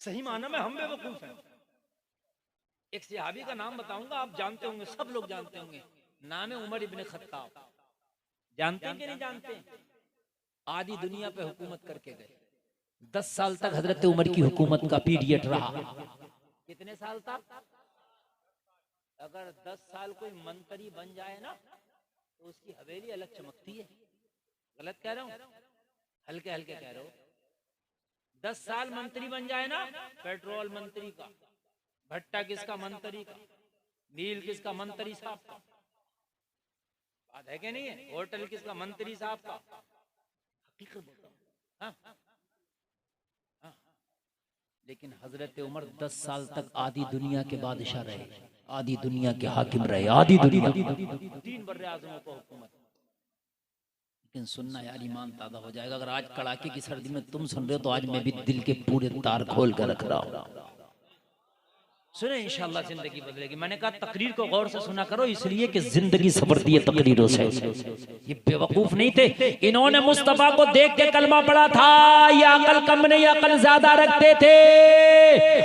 सही माना में हम बेवकूफ हैं। एक सहाबी का नाम बताऊंगा, आप जानते होंगे, सब लोग जानते होंगे, नाम है उमर इब्ने खत्ताब। जानते हैं कि नहीं जानते? आधी दुनिया पे हुकूमत करके गए। 10 साल तक हजरत उमर की हुकूमत का पीरियड रहा। कितने साल तक? अगर 10 साल कोई मंत्री बन जाए ना तो उसकी हवेली अलग चमकती है। गलत कह रहा हूं? हल्के हल्के कह रहे हो। 10 साल मंत्री बन जाए ना, पेट्रोल मंत्री का, भट्टा किसका? मंत्री का। नील किसका? मंत्री साहब का। बात है कि नहीं है? होटल किसका? मंत्री साहब का। हकीकत बोलता हूं। हाँ? हाँ। लेकिन हजरत उमर 10 साल तक आधी दुनिया के बादशाह रहे, आधी दुनिया के हाकिम रहे, आधी दुनिया 3 बर्रे आज़मों को हुकूमत। लेकिन सुनना यार, ईमान ताज़ा हो जाएगा। अगर आज कड़ाके की सर्दी में तुम सुन रहे हो तो आज मैं भी दिल के पूरे तार खोल कर रख रहा हूं। सुने इंशाअल्लाह जिंदगी बदलेगी। मैंने कहा तकरीर को गौर से सुना करो, इसलिए कि जिंदगी सवरती है तकरीरों से। ये बेवकूफ नहीं थे, इन्होंने मुस्तफा को देख के कलमा पढ़ा था। ये अकल कम नहीं अकल ज्यादा रखते थे।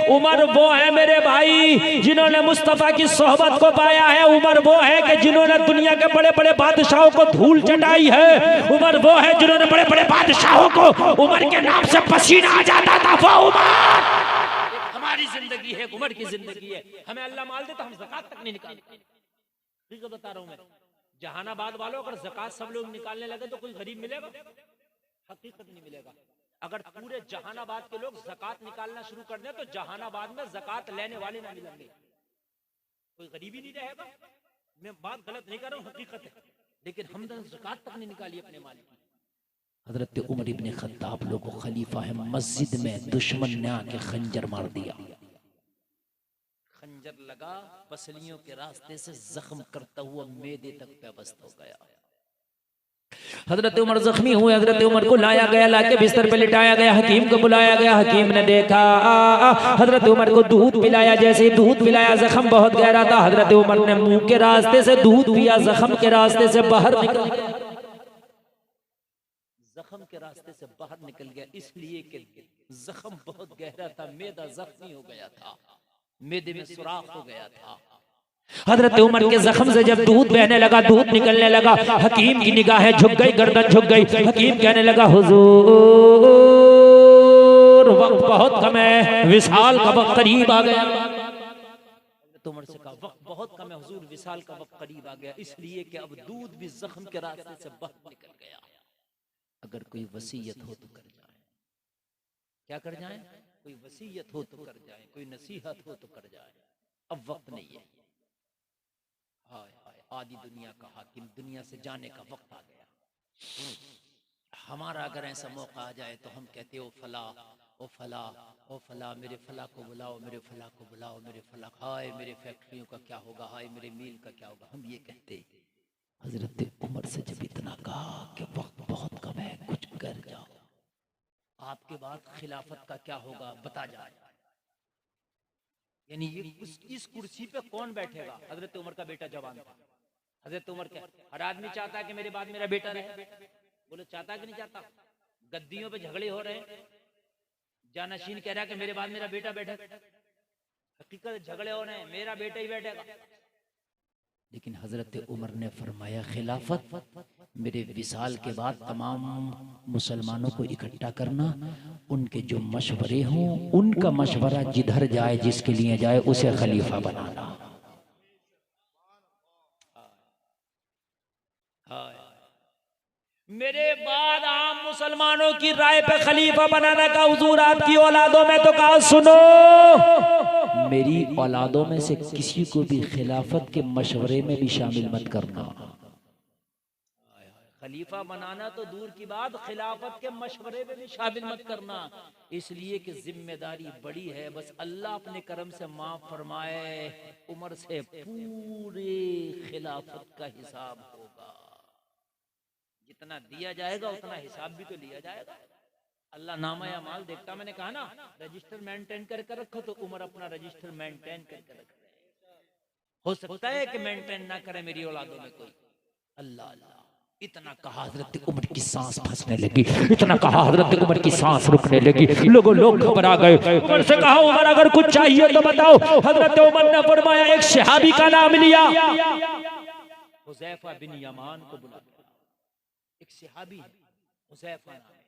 उमर वो है मेरे भाई जिन्होंने मुस्तफा की सोहबत को पाया है। उमर वो है कि जिन्होंने दुनिया के बड़े बड़े बादशाहों को धूल चटाई है। उमर वो है जिन्होंने बड़े बड़े बादशाहों को उमर के नाम से पसीना आ जाता था। वो उमर हमारी जिंदगी है, उमर की जिंदगी है। हमें अल्लाह माल दे तो हम ज़कात तक नहीं निकालते। ठीक है, बता रहा हूं मैं, जहानाबाद वालों अगर ज़कात सब लोग निकालने लगे तो कोई गरीब मिलेगा? हकीकत नहीं मिलेगा। अगर पूरे जहानाबाद के लोग ज़कात निकालना शुरू कर दें तो जहानाबाद में ज़कात लेने वाले ना मिलेंगे, कोई गरीबी नहीं रहेगा। मैं बात गलत नहीं कर रहा हूँ, हकीकत है। लेकिन हमने ज़कात तक नहीं निकाली अपने माल की। हजरत उमर इब्ने खत्ताब लोगों खलीफा है, मस्जिद में दुश्मन ने आके खंजर मार दिया। खंजर लगा, पसलियों के रास्ते से जख्म करता हुआ मैदे तक पेवस्त हो गया। हजरत उमर जख्मी हुए, हजरत उमर को लाया गया, लाके बिस्तर पे लिटाया गया। हकीम को बुलाया गया, हकीम ने देखा हजरत उमर को दूध पिलाया। जैसे दूध पिलाया जख्म बहुत गहरा था, हजरत उमर ने मुंह के रास्ते से दूध पिया, जख्म के रास्ते से बाहर निकल गया। जख्म के रास्ते से बाहर निकल गया इसलिए कि जख्म बहुत गहरा था, मैदा जख्मी हो गया था, मैदे में सुराख हो गया था। हजरत उमर के जख्म से जब दूध बहने लगा, दूध निकलने लगा, हकीम की निगाहें झुक गई, गर्दन झुक गई। हकीम कहने लगा हुजूर वक्त बहुत कम है, विसाल का वक्त करीब आ गया। हजरत उमर से कहा वक्त बहुत कम है हुजूर, विसाल का वक्त करीब आ गया, इसलिए कि अब दूध भी जख्म के रास्ते से बाहर निकल गया। अगर कोई वसीयत हो तो कर जाए। क्या कर जाए? कोई वसीयत हो तो कर जाए, कोई नसीहत हो तो कर जाए। अब वक्त नहीं है। हाय हाय, आदि दुनिया का हाकिम, दुनिया से जाने का वक्त आ गया। हमारा अगर ऐसा मौका आ जाए तो हम कहते ओ फला ओ फला ओ फला, मेरे फला को बुलाओ, मेरे फला को बुलाओ, मेरे फला, हाय मेरे फैक्ट्रियों का क्या होगा, हाय मेरे मिल का क्या होगा, हम ये कहते। हजरत उमर से जब इतना कहा कि वक्त बहुत कम है, कुछ कर जाओ, आपके बाद खिलाफत का क्या होगा बता जाए। यानी ये इस कुर्सी पे कौन बैठेगा? हजरत उमर का बेटा जवान था। हजरत उमर के हर आदमी चाहता है कि मेरे बाद मेरा बेटा रहे। बोले चाहता कि नहीं चाहता? गद्दियों पे झगड़े हो रहे, जानशीन कह रहा है कि मेरे बाद मेरा बेटा बैठे। हकीकत झगड़े हो रहे हैं, मेरा बेटा ही बैठेगा। लेकिन हजरत उमर ने फरमाया खिलाफत मेरे विसाल के बाद तमाम मुसलमानों को इकट्ठा करना, उनके जो मशवरे हों उनका मशवरा जिधर जाए, जिसके लिए जाए, उसे खलीफा बनाना। मेरे बाद आम मुसलमानों की राय पे खलीफा बनाने का हुजूर आपकी औलादों में तो कहा सुनो, मेरी औलादों में से किसी को भी खिलाफत के मशवरे में भी शामिल मत करना। खलीफा बनाना तो दूर की बात, खिलाफत के मशवरे में भी शामिल मत करना, इसलिए कि जिम्मेदारी बड़ी है। बस अल्लाह अपने करम से माफ फरमाए, उमर से पूरे खिलाफत का हिसाब होगा। जितना दिया जाएगा उतना हिसाब भी तो लिया जाएगा। अल्लाह नामा या माल देखता। मैंने कहा ना रजिस्टर मेंटेन करके रखो, तो उमर अपना रजिस्टर मेंटेन करके रख रहे। हो सकता है कि मेंटेन ना करे मेरी औलादों में कोई। अल्लाह अल्लाह, इतना कहा हजरत उमर की सांस फंसने लगी, इतना कहा हजरत उमर की सांस रुकने लगी। लोग घबरा गए। उमर से कहा उमर अगर कुछ चाहिए तो बताओ। हजरत उमर ने फरमाया एक सहाबी का नाम लिया, हुज़ैफा बिन यमान को बुला। एक सहाबी हुज़ैफा नाम है।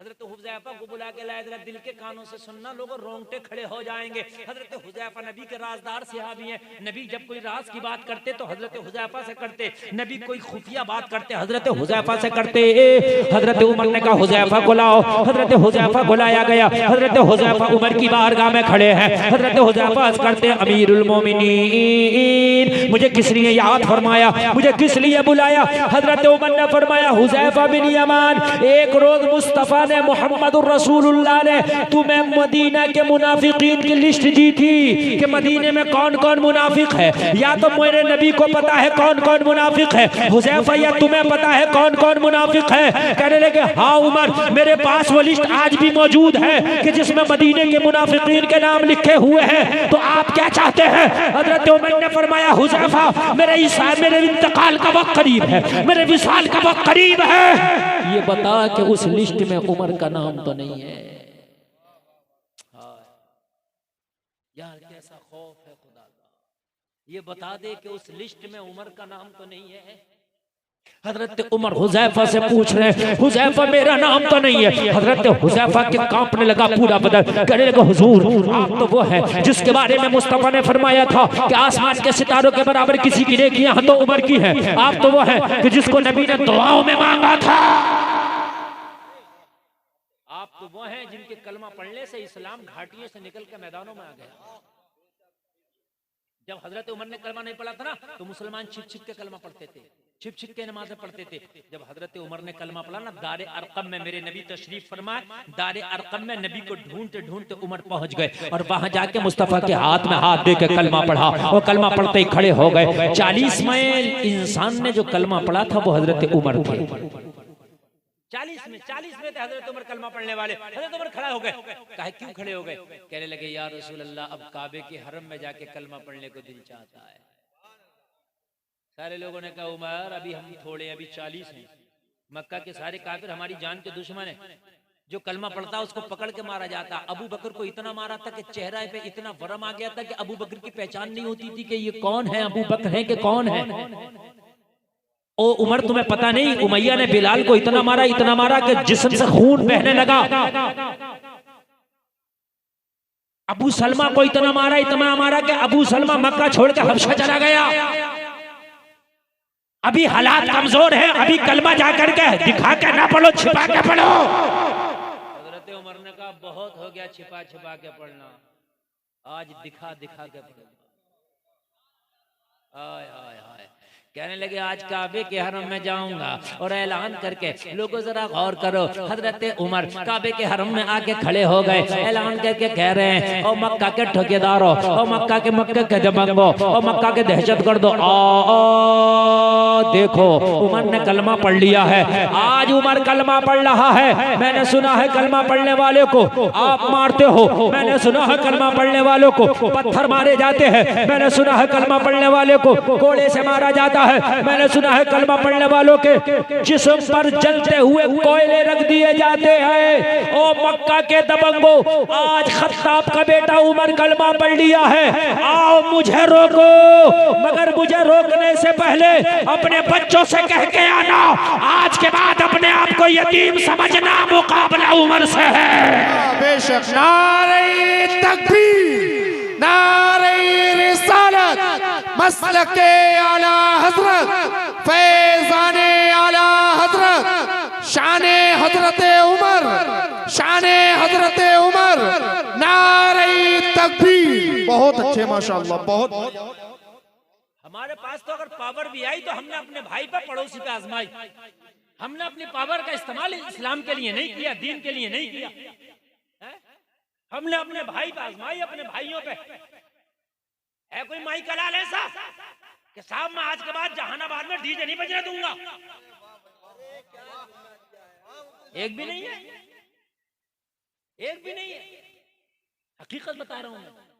हजरत हुज़ैफा को बुला के लाया, जरा दिल के कानों से सुनना, लोगों रोंगटे खड़े हो जाएंगे। हजरत हुज़ैफा नबी के राजदार सहाबी हैं। नबी जब कोई राज की बात करते तो हजरत हुज़ैफा से करते, नबी कोई खुफिया बात करते हजरत हुज़ैफा से करते। हजरत उमर ने कहा हुज़ैफा को लाओ। हजरत हुज़ैफा को लाया गया। हजरत हुज़ैफा उमर की बारगाह में खड़े हैं। हजरत हुज़ैफा अर्ज़ करते अमीरुल मोमिनीन, मुझे किस लिए याद फरमाया, मुझे किस लिए बुलाया? हजरत उमर ने फरमाया हुज़ैफा बिन यमान, एक रोज मुस्तफा ने मोहम्मदुर रसूलुल्लाह ने तुम्हें मदीना के मुनाफिकीन की लिस्ट दी थी कि मदीने में कौन कौन मुनाफिक है, या तो मेरे नबी को पता है कौन कौन मुनाफिक है हुज़ैफा, या तुम्हें पता है कौन कौन मुनाफिक है? कहने लगे हाँ उमर, मेरे पास वो लिस्ट आज भी मौजूद है कि जिसमें मदीने के मुनाफिकीन के नाम लिखे हुए हैं। तो आप क्या चाहते हैं? हजरत उमर ने फरमाया हुज़ैफा, मेरे इंतकाल का वक्त करीब है, मेरे विसाल का वक्त करीब है, ये बता कि उस लिस्ट में उमर का नाम तो नहीं है। यार कैसा खौफ है खुदा का, ये बता दे कि उस लिस्ट में उमर का नाम तो नहीं है। हजरत उमर हुज़ैफा से पूछ रहे हैं, हुज़ैफा मेरा नाम तो नहीं है। हजरत हुज़ैफा के कांपने लगा पूरा बदन, कहने लगा हुजूर आप तो वो है जिसके बारे में मुस्तफा ने फरमाया था कि आसमान के सितारों के बराबर किसी की नेकियां तो उमर की है। आप तो वो है कि जिसको नबी ने दुआओं में मांगा था। आप तो वो हैं जिनके कलमा पढ़ने से इस्लाम घाटियों से निकल के मैदानों में आ गया। जब हजरत उमर ने कलमा नहीं पढ़ा था ना तो मुसलमान छिप छिप के कलमा पढ़ते थे, छिप छिप के नमाज़ें पढ़ते थे। जब हजरत उमर ने कलमा पढ़ा ना, दारे अरकम में मेरे नबी तशरीफ फरमाए, दारे अरकम में नबी को ढूंढते ढूंढते उमर पहुंच गए और वहां जाके मुस्तफा के हाथ में हाथ दे के कलमा पढ़ा और कलमा पढ़ते ही खड़े हो गए। 40 में इंसान ने जो कलमा पढ़ा था वो हजरत उमर थे। 40 में थे हजरत उमर कलमा पढ़ने वाले। हजरत उमर खड़ा हो गए, कहे क्यों खड़े हो गए? कहने लगे या रसूल अल्लाह, अब काबे के हरम में जाके कलमा पढ़ने को दिल चाहता है। सारे लोगों ने कहा उमर अभी हम थोड़े, अभी 40 हैं, मक्का के सारे काफिर हमारी जान के दुश्मन है, जो कलमा पढ़ता उसको पकड़ के मारा जाता। अबू बकर को इतना मारा था कि चेहरा पे इतना वरम आ गया था कि अबू बकर की पहचान नहीं होती थी कि ये कौन है, अबू बकर है कि कौन है। ओ उमर तुम्हें पता नहीं, उमैया ने बिलाल को इतना मारा कि जिस्म से खून बहने लगा। अबू सलमा को इतना मारा कि अबू सलमा मक्का छोड़ के हबशा चला गया। अभी हालात कमजोर है, अभी कलमा जाकर के दिखा के ना पढ़ो, छिपा के पढ़ो। हजरत उमर ने कहा बहुत हो गया छिपा छिपा के पढ़ना, आज दिखा दिखा के पढ़ो। आय आय आय, कहने लगे आज काबे के हरम में जाऊंगा और ऐलान करके, लोगों जरा गौर करो, हजरत उमर काबे के हरम में आके खड़े हो गए, ऐलान करके कह रहे हैं ओ मक्का के ठेकेदारों, ओ मक्का के दबंगों, ओ मक्का के दहशतगर्दों, देखो उमर ने कलमा पढ़ लिया है। आज उमर कलमा पढ़ रहा है। मैंने सुना है कलमा पढ़ने वाले को आप मारते हो, मैंने सुना है कलमा पढ़ने वालों को पत्थर मारे जाते हैं, मैंने सुना है कलमा पढ़ने वाले को कोड़े से मारा जाता है, मैंने सुना है कलमा पढ़ने वालों के जिस्म पर जलते हुए कोयले रख दिए जाते हैं। ओ मक्का के दबंगो, आज खत्ताब का बेटा उमर कलमा पढ़ लिया है, आओ मुझे रोको, मगर मुझे रोकने से पहले अपने बच्चों से कह के आना, आज के बाद अपने आप को यतीम समझना, मुकाबला उमर से है। बेशक। नारे तकबीर, नारे रिसालत, मसलके आला हजरत, फैज़ाने आला हजरत, शाने हजरत उमर, शाने हजरत उमर, नारे तकबीर। बहुत अच्छे माशाअल्लाह, बहुत। हमारे पास तो अगर पावर भी आई तो हमने अपने भाई पे पड़ोसी पे आजमाई, हमने अपनी पावर का इस्तेमाल इस्लाम के लिए नहीं किया, दीन के लिए नहीं किया है? हमने अपने भाई पे आजमाई, अपने भाइयों पे। है कोई माई कलाल ऐसा कि साहब मैं आज के बाद जहानाबाद में डीजे नहीं बजने दूंगा? एक भी नहीं है, एक भी नहीं है। हकीकत बता रहा हूं मैं।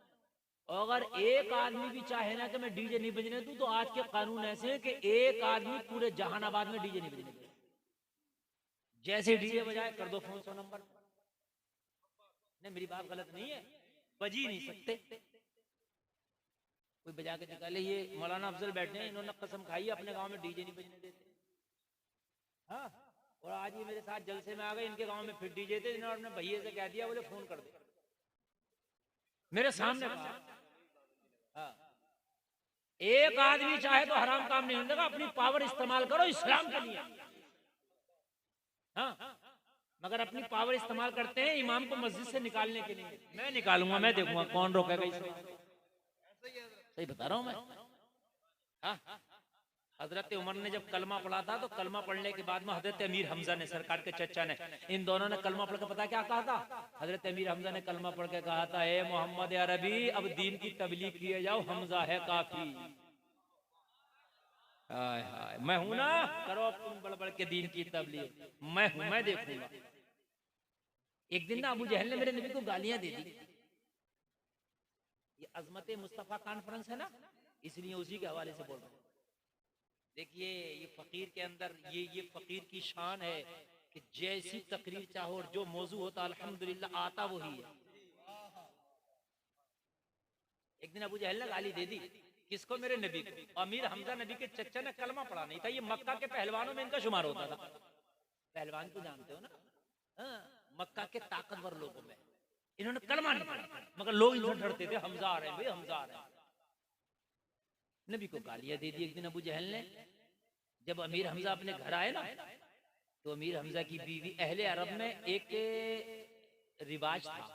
अगर एक आदमी भी चाहे ना कि मैं डीजे नहीं बजने दूं, तो आज के कानून ऐसे हैं कि एक आदमी पूरे जहानाबाद में डीजे नहीं बजने दूं। जैसे डीजे बजाए कर दो फोन 100 नंबर। नहीं मेरी बात गलत नहीं है, बज ही नहीं सकते। कोई बजा के निकाले, ये मौलाना अफजल बैठे हैं, इन्होंने कसम खाई अपने गांव में डीजे नहीं बजने देते। हाँ, और आज ये मेरे साथ जलसे में आ गए, इनके गांव में फिर डीजे थे, इन्होंने अपने भैया से कह दिया, बोले फोन कर दे, मेरे सामने कहा। हाँ, एक आदमी चाहे तो हराम काम नहीं होगा, अपनी पावर इस्तेमाल करो इस्लाम के लिए। हाँ, मगर अपनी पावर इस्तेमाल करते हैं इमाम को मस्जिद से निकालने के लिए। मैं निकालूंगा, मैं देखूंगा कौन रोकेगा इसे। सही बता रहा हूं मैं। हाँ, हजरत उमर ने जब कलमा पढ़ा था तो कलमा पढ़ने के बाद में हजरत अमीर हमजा ने, सरकार के चचा ने, इन दोनों ने कलमा पढ़ के पता क्या कहा था? हजरत अमीर हमजा ने कलमा पढ़ के कहा था, ए मोहम्मद अरबी, अब दीन की तबलीग किए जाओ, हमजा है काफी। हाय हाय, मैं हूं ना, करो अब तुम बड़ बड़ के दीन की तबलीग, मैं हूं, मैं देखूंगा। एक दिन ना अबू जहल ने मेरे नबी को गालियां दे दी। ये अजमत मुस्तफा कॉन्फ्रेंस है ना, इसलिए उसी के हवाले से बोल रहा हूं। देखिए ये फकीर के अंदर ये फकीर की शान है कि जैसी तकरीर चाहो और जो मौजू होता अल्हम्दुलिल्लाह आता वही है। एक दिन अबू जहल ने गाली दे दी, किसको? मेरे नबी को। अमीर हमजा नबी के चच्चा ने कलमा पढ़ा नहीं था, ये मक्का के पहलवानों में इनका शुमार होता था। पहलवान को जानते हो ना, मक्का के ताकतवर लोगों में इन्होंने कलमा नहीं पढ़ा, मगर लोग इनसे डरते थे, हमजा आ रहे हैं भाई, हमजा आ रहे हैं। नबी को गालियां दे दी एक दिन अबू जहल ने। जब अमीर हमजा अपने घर आए ना, तो अमीर हमजा की बीवी, अहले अरब में एक रिवाज था,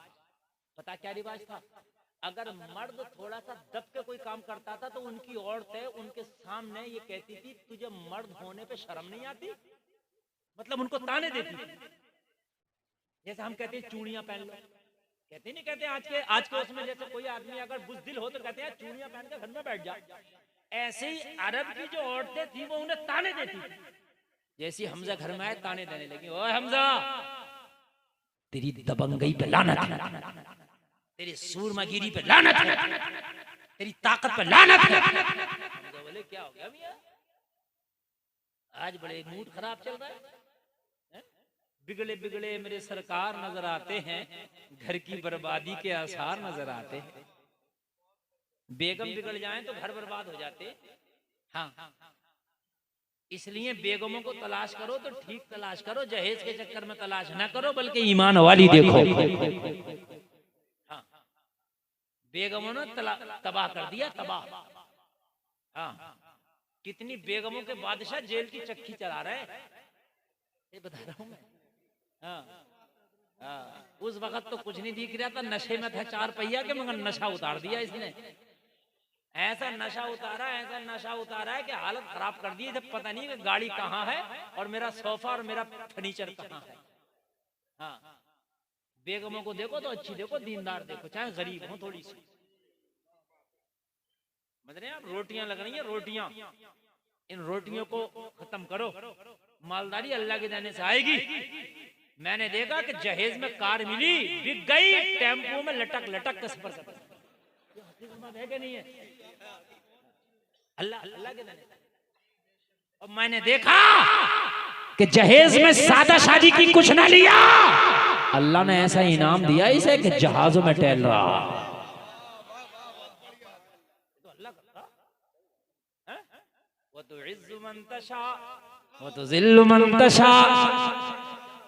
पता क्या रिवाज था? अगर मर्द थोड़ा सा दब के कोई काम करता था तो उनकी औरतें उनके सामने ये कहती थी, तुझे मर्द होने पे शर्म नहीं आती? मतलब उनको ताने देती थी। जैसे हम कहते हैं चूड़ियां पहन लो, कहते नहीं कहते आज के उसमें, जैसे कोई आदमी अगर बुज़दिल हो तो कहते हैं चूड़ियां पहन के घर में बैठ जा। ऐसे ही अरब की जो औरतें थी वो उन्हें ताने देती थी। जैसे हमजा घर में आए ताने देने लगी, ओए हमजा, तेरी दबंगई पे लानत है, तेरी सूरमागिरी पे लानत है, तेरी ताकत पे लानत है। हमजा बोले क्या हो गया मियां, आज बड़े मूड खराब चल रहा है? बिगड़े बिगड़े मेरे सरकार नजर आते हैं, घर की बर्बादी के आसार नजर आते हैं। बेगम बिगड़ जाएं तो घर बर्बाद हो जाते। हाँ, इसलिए बेगमों को तलाश करो तो ठीक तलाश करो, जहेज के चक्कर में तलाश ना करो, बल्कि ईमान वाली देखो। हाँ, बेगमों ने तबाह कर दिया, तबाह। हाँ, कितनी बेगमों के बादशाह जेल की चक्की चला रहे हैं, ये बता रहा हूं मैं। उस वक्त तो कुछ नहीं दिख रहा था, नशे में था 4 पहिया के, मगर नशा उतार दिया इसने। ऐसा नशा उतारा है कि हालत खराब कर दी। जब पता नहीं कि गाड़ी कहाँ है और मेरा सोफा और मेरा फर्नीचर कहाँ है। हाँ, बेगमों को देखो तो अच्छी देखो, दीनदार देखो, चाहे गरीब हो थोड़ी सी। मतलब आप रोटियां लग रही हैं, रोटियां, इन रोटियों को खत्म करो। मालदारी अल्लाह के देने से आएगी। मैंने देखा कि जहेज में कार मिली, बिक गई, टेम्पो में लटक लटक के सफर करता है कि नहीं है? अल्लाह के देने। और मैंने देखा कि जहेज में सादा शादी की कुछ ना लिया, अल्लाह ने ऐसा इनाम दिया इसे कि जहाजों में टहल रहा। तो अल्लाह करता है, वो तो इज्जु मन तशा वो तो जिल्लु मन तशा,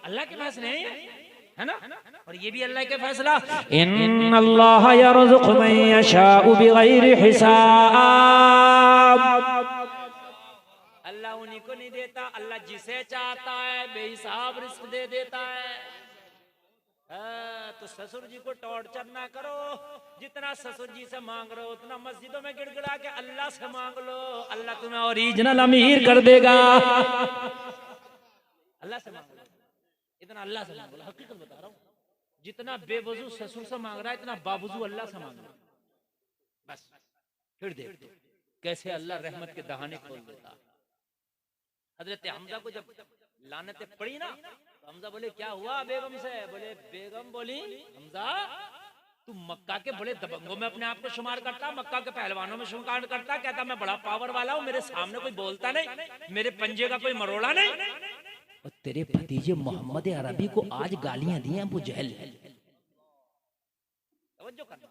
अल्लाह के पास नहीं है ना? और ये भी अल्लाह के फैसला, इन्नल्लाह यरज़ुक़ु मन यशाउ बिगैरि हिसाब। अल्लाह उन्हीं को नहीं देता, अल्लाह जिसे चाहता है बेहिसाब रिस्क दे देता है। तो ससुर जी को टॉर्चर ना करो, जितना ससुर जी से मांग रहे हो उतना मस्जिदों में गिड़गिड़ा के अल्लाह से मांग लो, अल्लाह तुम्हें ओरिजिनल अमीर कर देगा। अल्लाह से मांग लो, इतना अल्लाह से मांग लो। हकीकत बता रहा हूँ, जितना बेवजू ससुर से मांग रहा है इतना बावजू अल्लाह से मांग रहा है। बस फिर देख दो कैसे अल्लाह रहमत के दहाने खोल देता। हजरत हमजा को जब लानतें पड़ी ना, तो हमजा बोले क्या हुआ बेगम से? बोले बेगम बोली, हमजा तू मक्का के बड़े दबंगों में अपने आप को शुमार करता, मक्का के पहलवानों में शुमार करता, कहता मैं बड़ा पावर वाला हूँ, मेरे सामने कोई बोलता नहीं, मेरे पंजे का कोई मरोड़ा नहीं। और तेरे भतीजे मोहम्मद अरबी को आज गालियां दी अबू जहल। तवज्जो करना,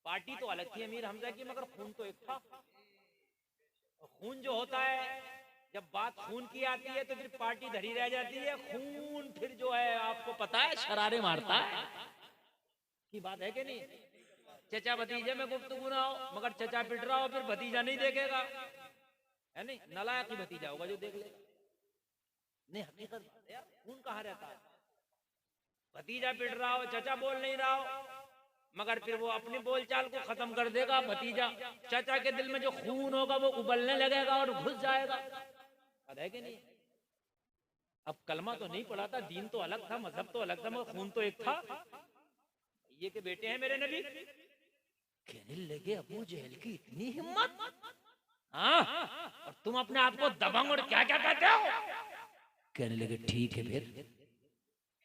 पार्टी तो अलग थी अमीर हमजा की, मगर खून तो एक था। खून जो होता है, जब बात खून की आती है तो फिर पार्टी धरी रह जाती है। खून फिर जो है आपको पता है शरारे मारता है की बात है कि नहीं? चचा भतीजे में गुफ्तगू ना हो, मगर चचा पिट रहा हो फिर भतीजा नहीं देखेगा, है नहीं? नालायक ही भतीजा होगा जो देख लेगा। नहीं, हकीकत यार, खून कहाँ रहता है? भतीजा पिट रहा हो, चचा बोल नहीं रहा हो, मगर फिर वो अपनी बोलचाल को खत्म कर देगा। भतीजा चाचा के दिल में जो खून होगा वो उबलने लगेगा और घुस जाएगा। पता है कि नहीं? अब कलमा तो नहीं पढ़ा था, दीन तो अलग था, मजहब तो अलग था, मगर खून तो एक था। ये के बेटे हैं मेरे नबी। कहने लगे अबू जहल की इतनी हिम्मत, हाँ, और तुम अपने आप को दबंग और क्या क्या कहते हो? कहने लगे ठीक है, फिर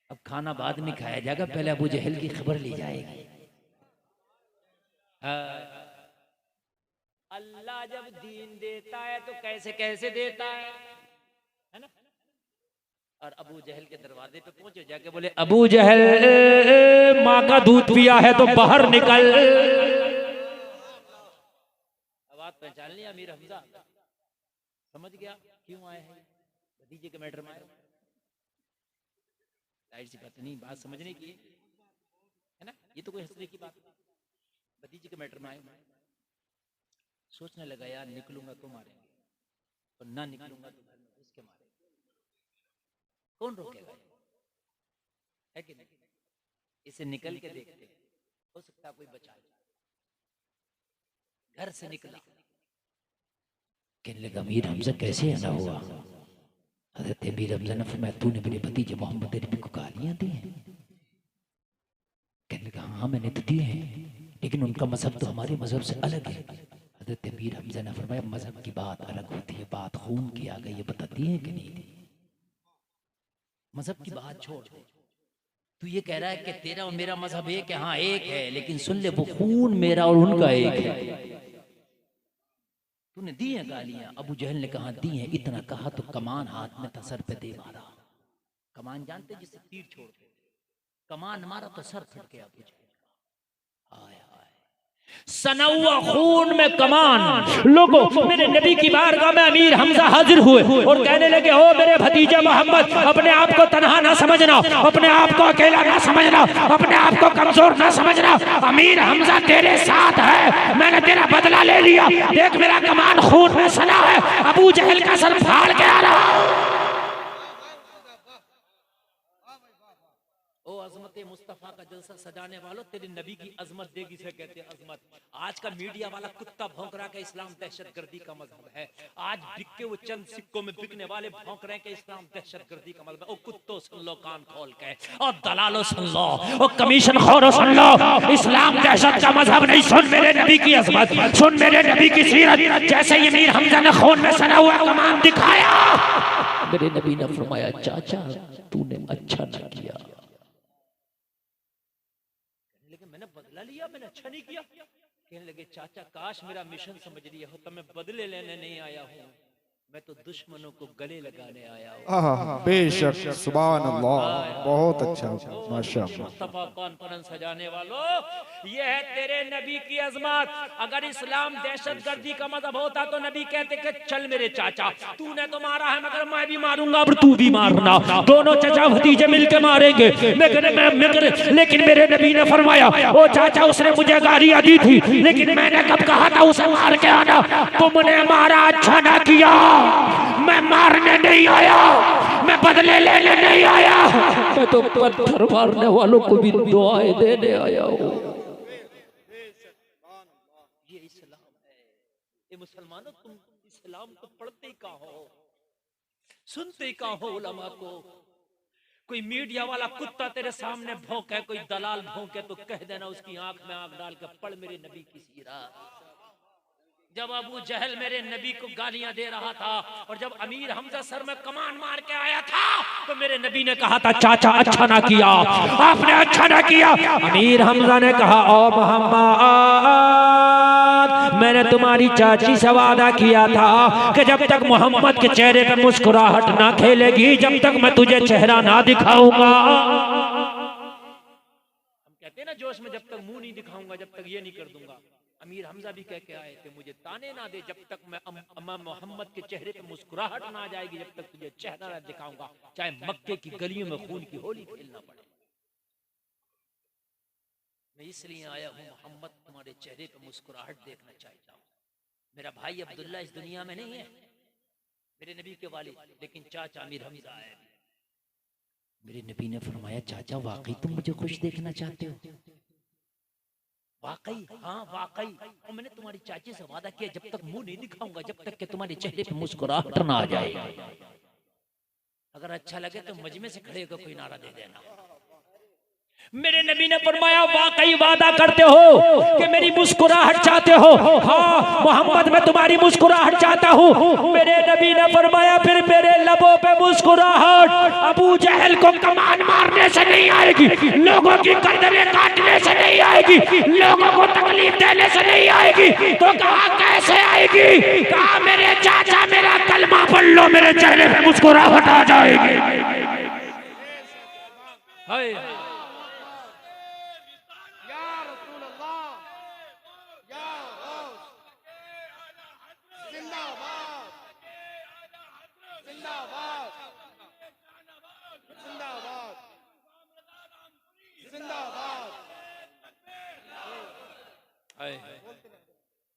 अब खाना बाद में खाया जाएगा, पहले अबू जहल की खबर ली जाएगी। अल्लाह जब दीन देता है तो कैसे कैसे देता है ना? और अबू जहल के दरवाजे पे पहुंचे, जाके बोले अबू जहल माँ का दूध पिया है तो बाहर निकल। बात पहचान लिया अमीर हमजा, समझ गया क्यों आए हैं भतीजे के मैटर में। जाहिर सी बात नहीं, बात समझने की है ना, ये तो कोई हंसने की बात। भतीजे के मैटर में आए, सोचने लगा यार निकलूंगा तो मारेंगे और ना निकलूंगा तो घर में घुस के मारेंगे, कौन रोकेगा? है कि नहीं? इसे निकल के देखते, हो सकता कोई बचा जाए। घर से निकला, कहने लगा अमीर हमजा कैसे आना हुआ? हज़रत अमीर हमजा ने फरमाया तूने मेरे भतीजे मोहम्मद नबी को गालियां दी हैं? कहने लगा हाँ मैंने तो दिए हैं, लेकिन उनका मजहब तो हमारे मजहब से अलग है। हज़रत अमीर हमजा ने फरमाया मजहब की बात अलग होती है, बात खून की आ गई, ये बताती है कि नहीं? मजहब की बात छोड़, तू ये कह रहा है कि तेरा और मेरा मजहब एक है, हाँ एक है, लेकिन सुन ले वो खून मेरा और उनका एक है। तूने दी है गालियां? अबू जहल ने कहा दी है। इतना कहा तो कमान हाथ में था, सर पे दे मारा। कमान जानते जिससे तीर छोड़ते, कमान मारा तो सर फट गया अबू जहल का। हाय हाय, सनौआ खून में कमान। लोगों मेरे नबी की बारगाह में अमीर हमजा हाजिर हुए और कहने लगे ओ मेरे भतीजे मोहम्मद, अपने आप को तन्हा ना समझना, अपने आप को अकेला ना समझना, अपने आप को कमजोर ना समझना। अमीर हमजा तेरे साथ है, मैंने तेरा बदला ले लिया। देख मेरा कमान खून में सना है, अबू जहल का सर फाड़ के आ रहा। ओ अजमत मुस्तफा का जलसा सजाने वालों, तेरे नबी की अजमत देगी से कहते हैं अजमत। आज का मीडिया वाला कुत्ता भौंक रहा है कि इस्लाम दहशतगर्दी का मजहब है। आज बिक के वो चंद सिक्कों में बिकने वाले भौंक रहे हैं कि इस्लाम दहशतगर्दी का मजहब है। ओ कुत्तों सुन लो कान खोल के, और दलालो सुन लो, ओ कमीशन खोरो सुन लो, इस्लाम दहशत का मजहब नहीं। सुन मेरे नबी की अजमत, सुन मेरे नबी की सीरत। जैसे ही अमीर हमजा ने खून में सना हुआ कमान दिखाया, मेरे नबी ने फरमाया चाचा तूने अच्छा न किया। मैंने बदला लिया, मैंने अच्छा नहीं किया। कहने लगे चाचा काश मेरा मिशन समझ लिया हो, तो मैं बदले लेने नहीं आया हूँ, मैं तो दुश्मनों को गले लगाने आया हूँ। बेशक, सुभान अल्लाह, बहुत अच्छा, माशाअल्लाह। मुस्तफा कॉन्फ्रेंस सजाने वालों, ये है तेरे नबी की अजमत। अगर इस्लाम दहशतगर्दी का मजहब होता तो नबी कहते कि चल मेरे चाचा, तूने तो मारा है मगर मैं भी मारूंगा और तू भी मारना, दोनों चाचा भतीजे मिलके मारेंगे। लेकिन मेरे नबी ने फरमाया ओ चाचा उसने मुझे गालियां दी थी, लेकिन मैंने कब कहा था उसे मार के आना? तुमने मारा अच्छा ना किया। मैं मारने नहीं आया, मैं बदले लेने नहीं आया, मैं तो पत्थर मारने वालों को भी दुआएं देने आया हूँ। ये इस्लाम है। ये मुसलमानों तुम इस्लाम को पढ़ते ही कहाँ हो, सुनते ही कहाँ हो उलमा को? कोई मीडिया वाला कुत्ता तेरे सामने भौंके, कोई दलाल भौंके तो कह देना उसकी आंख में आंख डाल के पढ़ मेरे नबी की सीरत। जब अबू जहल मेरे नबी को गालियां दे रहा था और जब अमीर हमजा सर में कमान मार के आया था तो मेरे नबी ने कहा था चाचा अच्छा ना किया, आपने अच्छा ना किया। अमीर हमजा ने कहा ओ मोहम्मद, मैंने तुम्हारी चाची से वादा किया था कि जब तक मोहम्मद के चेहरे पे मुस्कुराहट ना खेलेगी, जब तक मैं तुझे चेहरा ना दिखाऊंगा। हम कहते हैं ना जोश में, जब तक मुंह नहीं दिखाऊंगा, जब तक ये नहीं कर दूंगा। अमीर हमजा भी कह के आए थे मुझे ताने ना दे जब तक मैं मोहम्मद के चेहरे पे मुस्कुराहट ना आ जाएगी, जब तक तुझे चेहरा ना दिखाऊंगा, चाहे मक्के की गलियों में खून की होली खेलना पड़े। मैं इसलिए आया हूँ मोहम्मद तुम्हारे चेहरे पे मुस्कुराहट देखना चाहता हूँ। मेरा भाई अब्दुल्ला इस दुनिया में नहीं है, मेरे नबी के वालिद, लेकिन चाचा अमीर हमजा है। मेरे नबी ने फरमाया चाचा वाकई तुम मुझे खुश देखना चाहते हो? वाकई, हाँ वाकई। और मैंने तुम्हारी चाची से वादा किया जब तक मुंह नहीं दिखाऊंगा, जब तक कि तुम्हारे चेहरे पे मुस्कुराहट ना आ जाए। अगर अच्छा लगे तो मजमे से खड़े होकर कोई नारा दे देना। मेरे नबी ने फरमाया वाकई वादा करते हो कि मेरी मुस्कुराहट चाहते हो? हाँ मोहम्मद मैं तुम्हारी मुस्कुराहट चाहता हूँ। मेरे नबी ने फरमाया फिर मेरे लबों पे मुस्कुराहट अबू जहल को कमान मारने से नहीं आएगी, लोगों की गर्दनें काटने से नहीं आएगी, लोगों को तकलीफ देने से नहीं आएगी। तो कहा कैसे आएगी? कहा मेरे चाचा मेरा कलमा पढ़ लो, मेरे चेहरे पे मुस्कुराहट आ जाएगी। हाय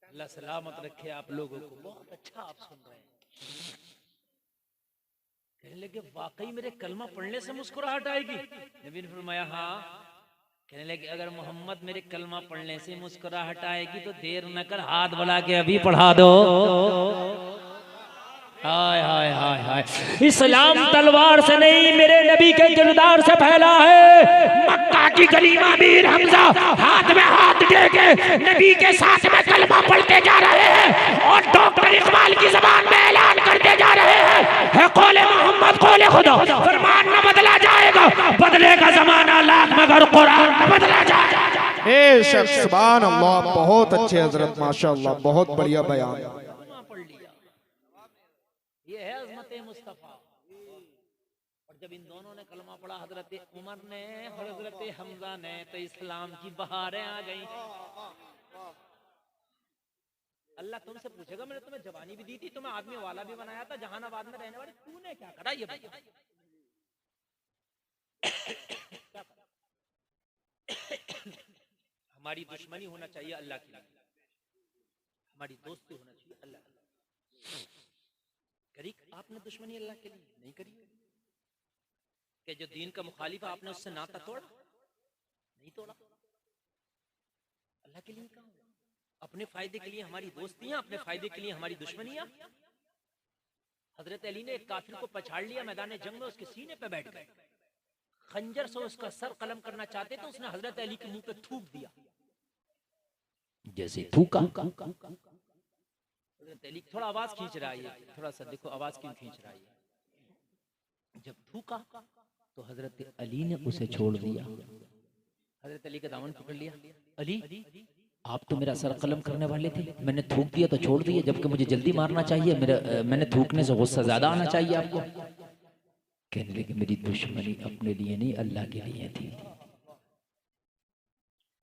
अल्लाह सलामत रखे आप लोगों को। बहुत अच्छा आप सुन रहे हैं। कहने लगे वाकई मेरे कलमा पढ़ने से मुस्कुराहट आएगी? नबी ने फरमाया हाँ। कहने लगे अगर मोहम्मद मेरे कलमा पढ़ने से मुस्कुराहट आएगी तो देर न कर, हाथ बढ़ा के अभी पढ़ा दो। हाय हाय हाय हाय। इस्लाम तलवार से नहीं मेरे नबी के किरदार से फैला है। मक्का की गली में अमीर हमजा हाथ में हाथ दे के नबी के साथ में कलमा पढ़ते जा रहे हैं और डॉक्टर इकबाल की जबान में ऐलान करते जा रहे हैं है कौले मोहम्मद कौले खुदा। फरमान न बदला जाएगा, बदलेगा जमाना लाख मगर कुरान न बदला जाएगा। बेशक सुभान अल्लाह, बहुत अच्छे हजरत, माशाअल्लाह, बहुत बढ़िया बयान। ये है अज़मत मुस्तफ़ा। और जब इन दोनों ने कलमा पढ़ा, हजरत उमर ने, हजरत हमजा ने, तो इस्लाम की बहारें आ गई। अल्लाह तुमसे पूछेगा मैंने तुम्हें जवानी भी दी थी, तुम्हें आदमी वाला भी बनाया था, जहानाबाद में रहने वाले, तूने क्या करा? ये बताओ हमारी दुश्मनी होना चाहिए अल्लाह के लिए, हमारी दोस्ती होना चाहिए अल्लाह के लिए। करी आपने दुश्मनी अल्लाह के लिए? नहीं करी। कि जो दीन का मुखालिफ है आपने उससे नाता तोड़ा? नहीं तोड़ा। अल्लाह के लिए कहा, अपने फायदे के लिए हमारी दोस्तियां, अपने फायदे के लिए हमारी दुश्मनियां। हजरत अली ने एक काफिर को पछाड़ लिया मैदान जंग में, उसके सीने पे बैठ गए, खंजर से उसका सर कलम करना चाहते तो उसने हजरत अली के मुंह पे थूक दिया। जैसे थूका, थोड़ा आवाज खींच रहा है, थोड़ा सा देखो आवाज क्यों खींच रहा है। जब थूका तो हजरत अली ने उसे छोड़ दिया। हजरत अली का दामन पकड़ लिया। अली आप तो मेरा सर कलम करने वाले थे, मैंने थूक दिया तो छोड़ दिया, जबकि मुझे जल्दी मारना चाहिए, मैंने थूकने से गुस्सा ज्यादा आना चाहिए आपको। कहने लगे मेरी दुश्मनी अपने लिए नहीं अल्लाह के लिए थी।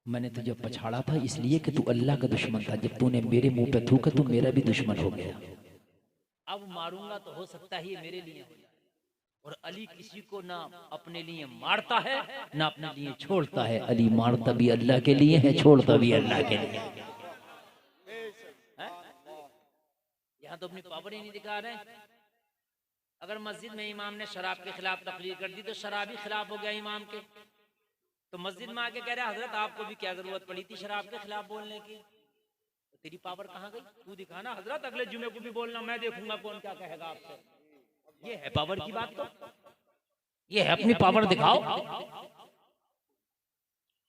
मैंने तुझे पछाड़ा था इसलिए कि तू अल्लाह का दुश्मन था, जब तूने मेरे मुंह पे थूका तो मेरा भी दुश्मन हो गया। अब मारूंगा तो हो सकता है ये मेरे लिए। और अली किसी को ना अपने लिए मारता है ना अपने लिए छोड़ता है। अली मारता भी अल्लाह के लिए है, छोड़ता भी अल्लाह के लिए। यहाँ तो अपनी पावर ही नहीं दिखा रहे। अगर मस्जिद में इमाम ने शराब के खिलाफ तकरीर कर दी तो शराबी खिलाफ हो गया इमाम के। तो मस्जिद में आके कह रहा है हजरत आपको भी क्या जरूरत पड़ी थी शराब के खिलाफ बोलने की? तो तेरी पावर कहाँ गई? तू दिखाना हजरत, अगले जुमे को भी बोलना, मैं देखूंगा कौन क्या कहेगा आपसे। ये है पावर की बात। तो ये है अपनी पावर दिखाओ।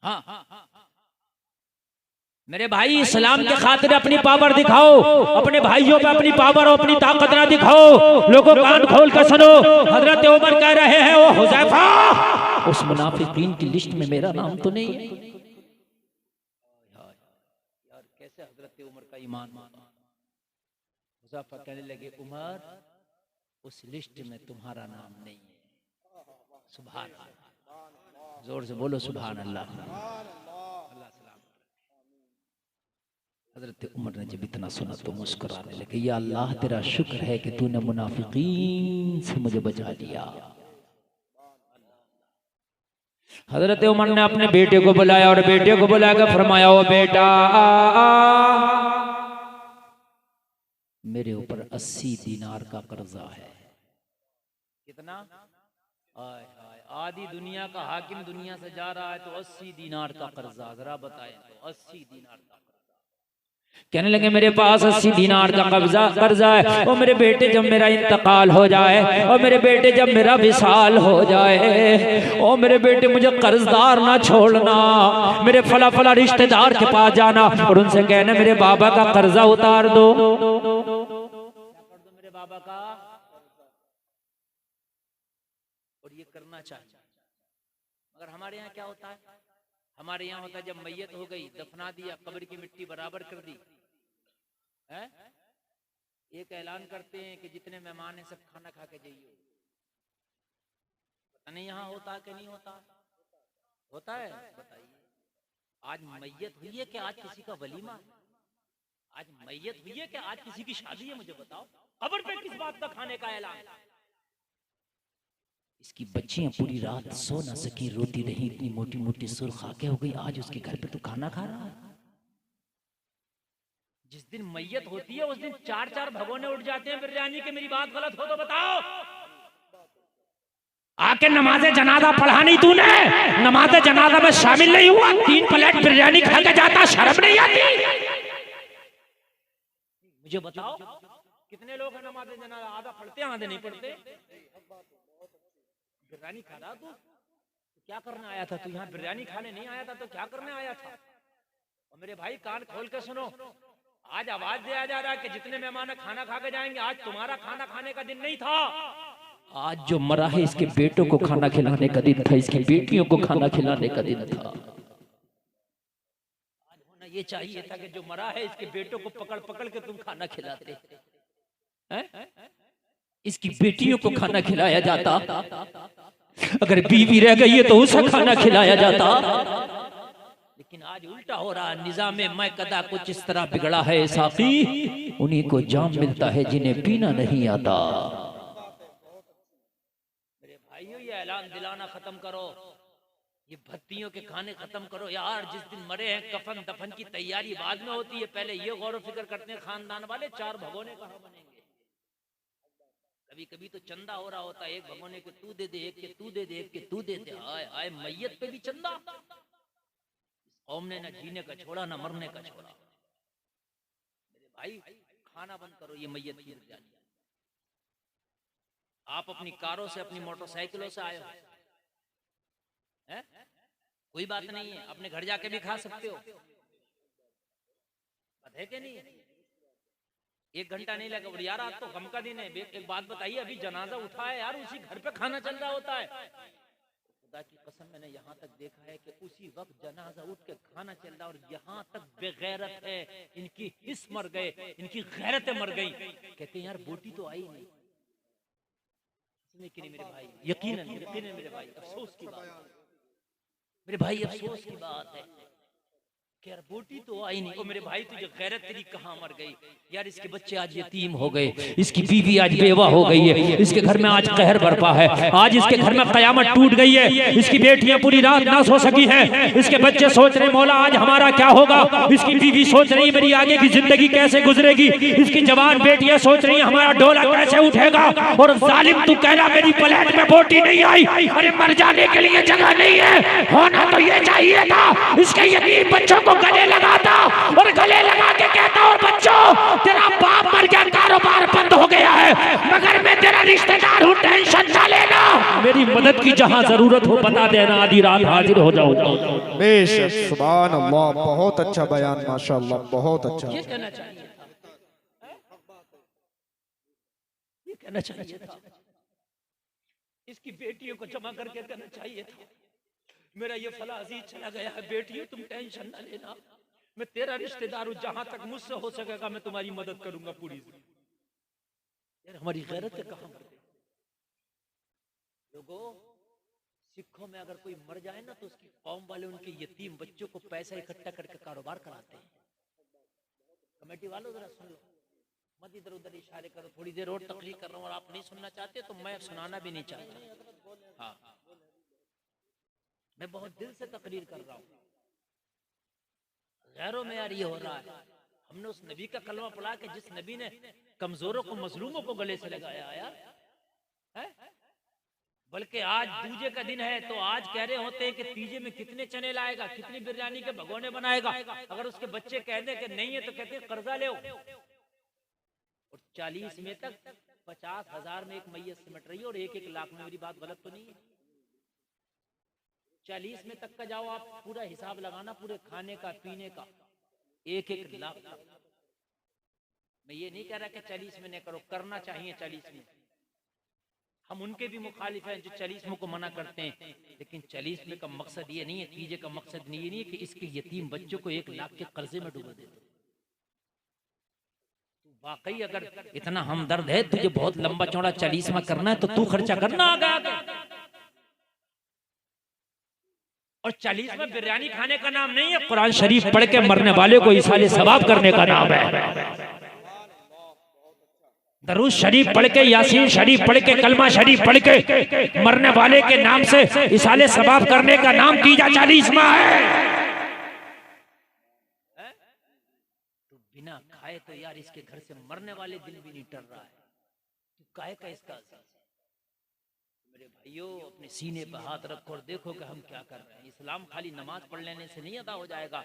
हाँ मेरे भाई इस्लाम के खातिर अपनी पावर दिखाओ, अपने भाइयों पे अपनी पावर और अपनी ताकत ना दिखाओ। लोगों कान खोल कर सुनो, हजरत उमर कह रहे हैं ओ हुज़ैफा, उस मुनाफिकीन की लिस्ट में मेरा नाम तो नहीं है। यार कैसे हजरत उमर का ईमान माना। हुज़ैफा कहने लगे उमर उस लिस्ट में तुम्हारा नाम नहीं है। सुभान अल्लाह, जोर से बोलो सुभान अल्लाह। हजरत उमर ने जब इतना सुना तो मुस्कुराने लगे, या अल्लाह तेरा शुक्र है कि तूने मुनाफिकीन से मुझे बचा लिया। हजरत उमर ने अपने बेटे को बुलाया और बेटे को बुलाकर फरमाया ओ बेटा मेरे ऊपर 80 दीनार का कर्जा है। कितना? हाय हाय, आधी दुनिया का हाकिम दुनिया से जा रहा है तो 80 दीनार का कर्जा, जरा बताएं तो 80 दीनार का। कहने लगे मेरे पास 80 दीनार का कर्जा है, और मेरे बेटे जब मेरा इंतकाल हो जाए, और मेरे बेटे जब मेरा विसाल हो जाए, और मेरे बेटे मुझे कर्जदार ना छोड़ना, मेरे फला फला रिश्तेदार के पास जाना और उनसे कहना मेरे बाबा का कर्जा उतार दो। मेरे बाबा का, और ये करना चाहिए। मगर हमारे यहाँ क्या होता है, हमारे यहाँ होता है जब मैयत हो गई, दफना दिया, कब्र की मिट्टी बराबर कर दी है, एक ऐलान करते हैं कि जितने मेहमान हैं सब खाना खा के जाइए। पता नहीं यहाँ होता है कि नहीं होता, होता है? बताइए, आज मैयत हुई है कि आज किसी का वलीमा है? आज मैयत हुई है कि आज किसी की शादी है? मुझे बताओ, कब्र पे किस बात का खाने का ऐलान? इसकी बच्चियां पूरी रात सो ना सकी, रोती रही, इतनी मोटी मोटी सुर्ख आंखें हो गई, आज उसके घर पे तो खाना खा रहा है। जिस दिन मैयत होती है उस दिन 4-4 भगोने उठ जाते हैं बिरयानी के। मेरी बात गलत हो तो बताओ। आके नमाज़े जनाजा पढ़ा नहीं तूने, नमाज़े जनाजा में शामिल नहीं हुआ, 3 प्लेट बिरयानी खा के जाता, शर्म नहीं आती? मुझे बताओ कितने लोग हैं नमाज़े जनाजा आधा पढ़ते हैं आधे नहीं पढ़ते? बिरयानी खा रहा तू, क्या करने आया था? तू यहाँ बिरयानी खाने नहीं आया था तो क्या करने आया था? और मेरे भाई कान खोल के सुनो, आज आवाज दिया जा रहा है कि जितने मेहमान खाना खा के जाएंगे, आज तुम्हारा खाना खाने का दिन नहीं था। आज जो मरा है इसके बेटों को खाना खिलाने का दिन था, इसकी बेटियों को खाना खिलाने का दिन था। आज होना ये चाहिए था कि जो मरा है इसके बेटों को पकड़ पकड़ के तुम खाना खिलाते हैं, इसकी बेटियों को खाना खिलाया जाता, अगर बीवी रह गई है तो उसे खाना खिलाया जाता। लेकिन आज उल्टा हो रहा है, निजाम मैं कदा कुछ इस तरह बिगड़ा है साकी, उन्हीं को जाम मिलता है जिन्हें पीना नहीं आता। मेरे भाइयों, ये ऐलान दिलाना खत्म करो, ये भत्तियों के खाने खत्म करो यार। जिस दिन मरे हैं कफन दफन की तैयारी बाद में होती है, पहले ये गौर फिक्र करते हैं खानदान वाले 4 भगोने कहाँ बनेंगे। कभी कभी तो चंदा हो रहा होता है, एक भगोने के तू दे दे, एक के तू दे दे, एक के तू दे दे। हाय हाय, मैयत पे भी चंदा। कौम ने ना जीने का छोड़ा ना मरने का छोड़ा। मेरे भाई खाना बंद करो ये मैयत की बिरयानी। आप अपनी कारों से अपनी मोटरसाइकिलों से आए हो, कोई बात नहीं है, अपने घर जाके भी खा सकते हो, बात है कि नहीं? 1 घंटा नहीं लगा। और यार आज तो गम का दिन है। एक बात बताइए, अभी जनाजा उठा है यार, उसी घर पे खाना चल रहा होता है। खुदा की कसम, मैंने यहाँ तक देखा है कि उसी वक्त जनाजा उठ के खाना चल रहा, और यहाँ तक बेगैरत है, इनकी हिस्स मर गए, इनकी गैरतें मर गई। कहते हैं यार बोटी तो आई नहीं। कि नहीं मेरे भाई, यकीनन मेरे भाई, अफसोस की बात, मेरे भाई अफसोस की बात है कि यार बोटी तो आई नहीं। ओ मेरे भाई, तुझे गैरत तेरी कहाँ मर गई यार? इसके बच्चे आज यतीम हो गए, इसकी बीवी आज बेवा हो गई है, इसके घर में आज कहर बरपा है, आज इसके घर में कयामत टूट गई है, इसकी बेटियां पूरी रात ना सो सकी हैं, इसके बच्चे सोच रहे मौला आज हमारा क्या होगा, इसकी बीवी सोच रही मेरी आगे की जिंदगी कैसे गुजरेगी, इसकी जवान बेटियां सोच रही हमारा डोला कैसे उठेगा। और जालिम तू कह रहा मेरी प्लेट में बोटी नहीं आई, अरे मर जाने के लिए जगह नहीं है, होना तो ये चाहिए था। इसके यतीम बच्चों को गले लगाता और गले लगा के कहता और बच्चों तेरा बाप मर गया, कारोबार बंद हो गया है, मगर मैं तेरा रिश्तेदार हूँ, टेंशन ना लेना, मेरी मदद की जहाँ जरूरत हो बता देना, आधी रात हाजिर हो जाऊंगा। बेशक, सुभान अल्लाह, बहुत अच्छा बयान, माशाअल्लाह, बहुत अच्छा। ये कहना चाहिए था, ये कहना चाहिए था, इसकी बेटियों को जमा करके कहना चाहिए था मेरा ये फला अजीज चला गया है, बेटियों तुम टेंशन ना लेना, मैं तेरा रिश्तेदार हूं, जहां तक मुझसे हो सकेगा मैं तुम्हारी मदद करूंगा पूरी। यार हमारी गैरत कहां मर गई लोगों? सिखों में अगर कोई मर जाए ना तो उसकी कौम वाले उनके यतीम बच्चों को पैसा इकट्ठा करके कारोबार कराते हैं। कमेटी वालों जरा सुन लो, मत इधर उधर इशारे करो। थोड़ी देर और तकरीर कर रहा हूँ और आप नहीं सुनना चाहते तो मैं सुनाना भी नहीं चाहता। हाँ, मैं बहुत दिल से तकरीर कर रहा हूँ। गैरों में यार ये हो रहा है। हमने उस नबी का कलमा पढ़ा कि जिस नबी ने कमजोरों को मजलूमों को गले से लगाया यार है? बल्कि आज दूजे का दिन है तो आज कह रहे होते हैं कि तीजे में कितने चने लाएगा, कितनी बिरयानी के भगोने बनाएगा। अगर उसके बच्चे कह दें कि नहीं है तो कहते हैं कर्जा ले। और 40 में तक 50,000 में एक मैयत सिमट रही है और 1-1 लाख में। मेरी बात गलत तो नहीं है? 40 में तक का जाओ आप, पूरा हिसाब लगाना पूरे खाने का पीने का, 1-1 लाख तक। मैं ये नहीं कह रहा कि 40 में नहीं करो, करना चाहिए 40 में। हम उनके भी मुखालिफ हैं जो 40 में को मना करते हैं, लेकिन 40 में का मकसद ये नहीं है, तीजे का मकसद नहीं है कि इसके यतीम बच्चों को 1 लाख के कर्जे में डुबा दे। वाकई अगर इतना हमदर्द है तुझे, बहुत लंबा चौड़ा 40 में करना है तो तू खर्चा करना आगे। और 40 में बिरयानी खाने का नाम नहीं है, कुरान शरीफ पढ़ के मरने वाले को इसाले सवाब करने का नाम है। दरूद शरीफ पढ़ के, यासीन शरीफ पढ़ के, कलमा शरीफ पढ़ के मरने वाले के नाम से इसाले सवाब करने का नाम तीजा 40 माह है। तो बिना खाए तो यार इसके घर से मरने वाले दिन भी नहीं टल रहा है, तो काहे का इसका असर? मेरे भाइयों, अपने सीने पर हाथ रखो और देखो कि हम क्या कर रहे हैं। इस्लाम खाली नमाज पढ़ लेने से नहीं अदा हो जाएगा,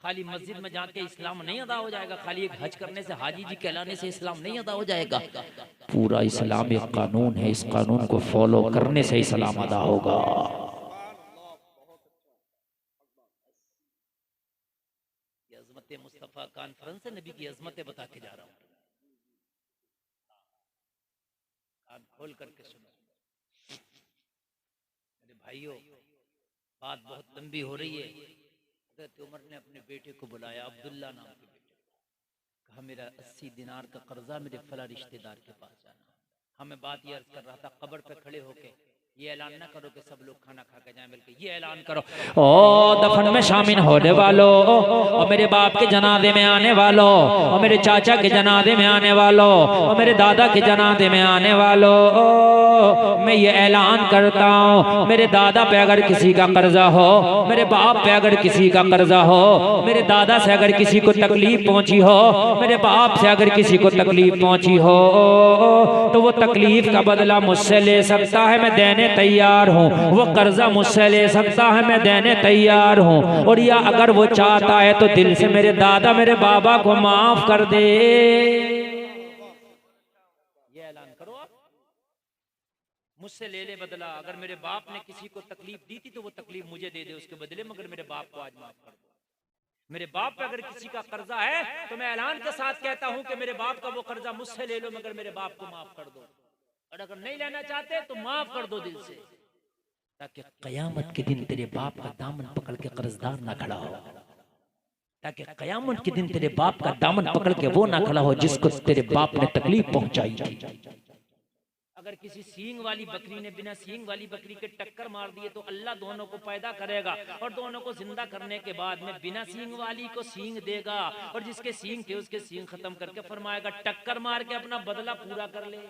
खाली मस्जिद में जाके इस्लाम नहीं अदा हो जाएगा, खाली एक हज करने से, हाजी जी कहलाने से इस्लाम नहीं अदा हो जाएगा। पूरा इस्लाम एक कानून है, इस कानून को फॉलो करने से इस्लाम अदा होगा। ये अज़मत मुस्तफ़ा कॉन्फ्रेंस है, नबी की अज़मतें बता के जा रहा हूँ, कान खोल करके सुनो। मेरे भाइयों, बात बहुत लंबी हो रही है। हज़रत उमर ने अपने बेटे को बुलाया, अब्दुल्ला नाम के बेटे, कहा मेरा 80 दिनार का कर्जा मेरे फला रिश्तेदार के पास जाना। हमें बात ये अर्ज कर रहा था, कब्र पे खड़े होके ये ऐलान ना करो कि सब लोग खाना खा के जाएं, बल्कि ये ऐलान करो, ओ दफन में शामिल होने वालों, और मेरे बाप के जनाजे में आने वालों, और मेरे चाचा के जनाजे में आने वालों, और मेरे दादा के जनाजे में आने वालों, मैं ये ऐलान करता हूँ, मेरे दादा पे अगर किसी का कर्जा हो, मेरे बाप पे अगर किसी का कर्जा हो, मेरे दादा से अगर किसी को तकलीफ पहुंची हो, मेरे बाप से अगर किसी को तकलीफ पहुंची हो, तो वो तकलीफ का बदला मुझसे ले सकता है, मैं देने तैयार हूँ। वो कर्जा मुझसे ले सकता है, मैं देने तैयार हूँ। और या अगर वो चाहता है तो दिल से मेरे दादा मेरे बाबा को माफ कर दे। ये ऐलान करो आप, मुझसे ले ले बदला। अगर मेरे बाप ने किसी को तकलीफ दी थी तो वो तकलीफ मुझे दे दे उसके बदले, मगर मेरे बाप को आज माफ कर दो। मेरे बाप पे अगर किसी का कर्जा है तो मैं ऐलान के साथ कहता हूं कि मेरे बाप का वो कर्जा मुझसे ले लो, मगर मेरे बाप को माफ कर दो। और अगर नहीं लेना चाहते तो माफ कर दो दिल से, ताकि कयामत के दिन तेरे बाप का दामन पकड़ के कर्जदार ना खड़ा हो, ताकि कयामत के दिन तेरे बाप का दामन पकड़ के वो ना खड़ा हो जिसको तेरे बाप ने तकलीफ पहुंचाई थी। अगर किसी सींग वाली बकरी ने बिना सींग वाली बकरी के टक्कर मार दिए तो अल्लाह दोनों को पैदा करेगा और दोनों को जिंदा करने के बाद में बिना सींग वाली को सींग देगा, और जिसके सींग थे उसके सींग खत्म करके फरमाएगा टक्कर मार के अपना बदला पूरा कर ले।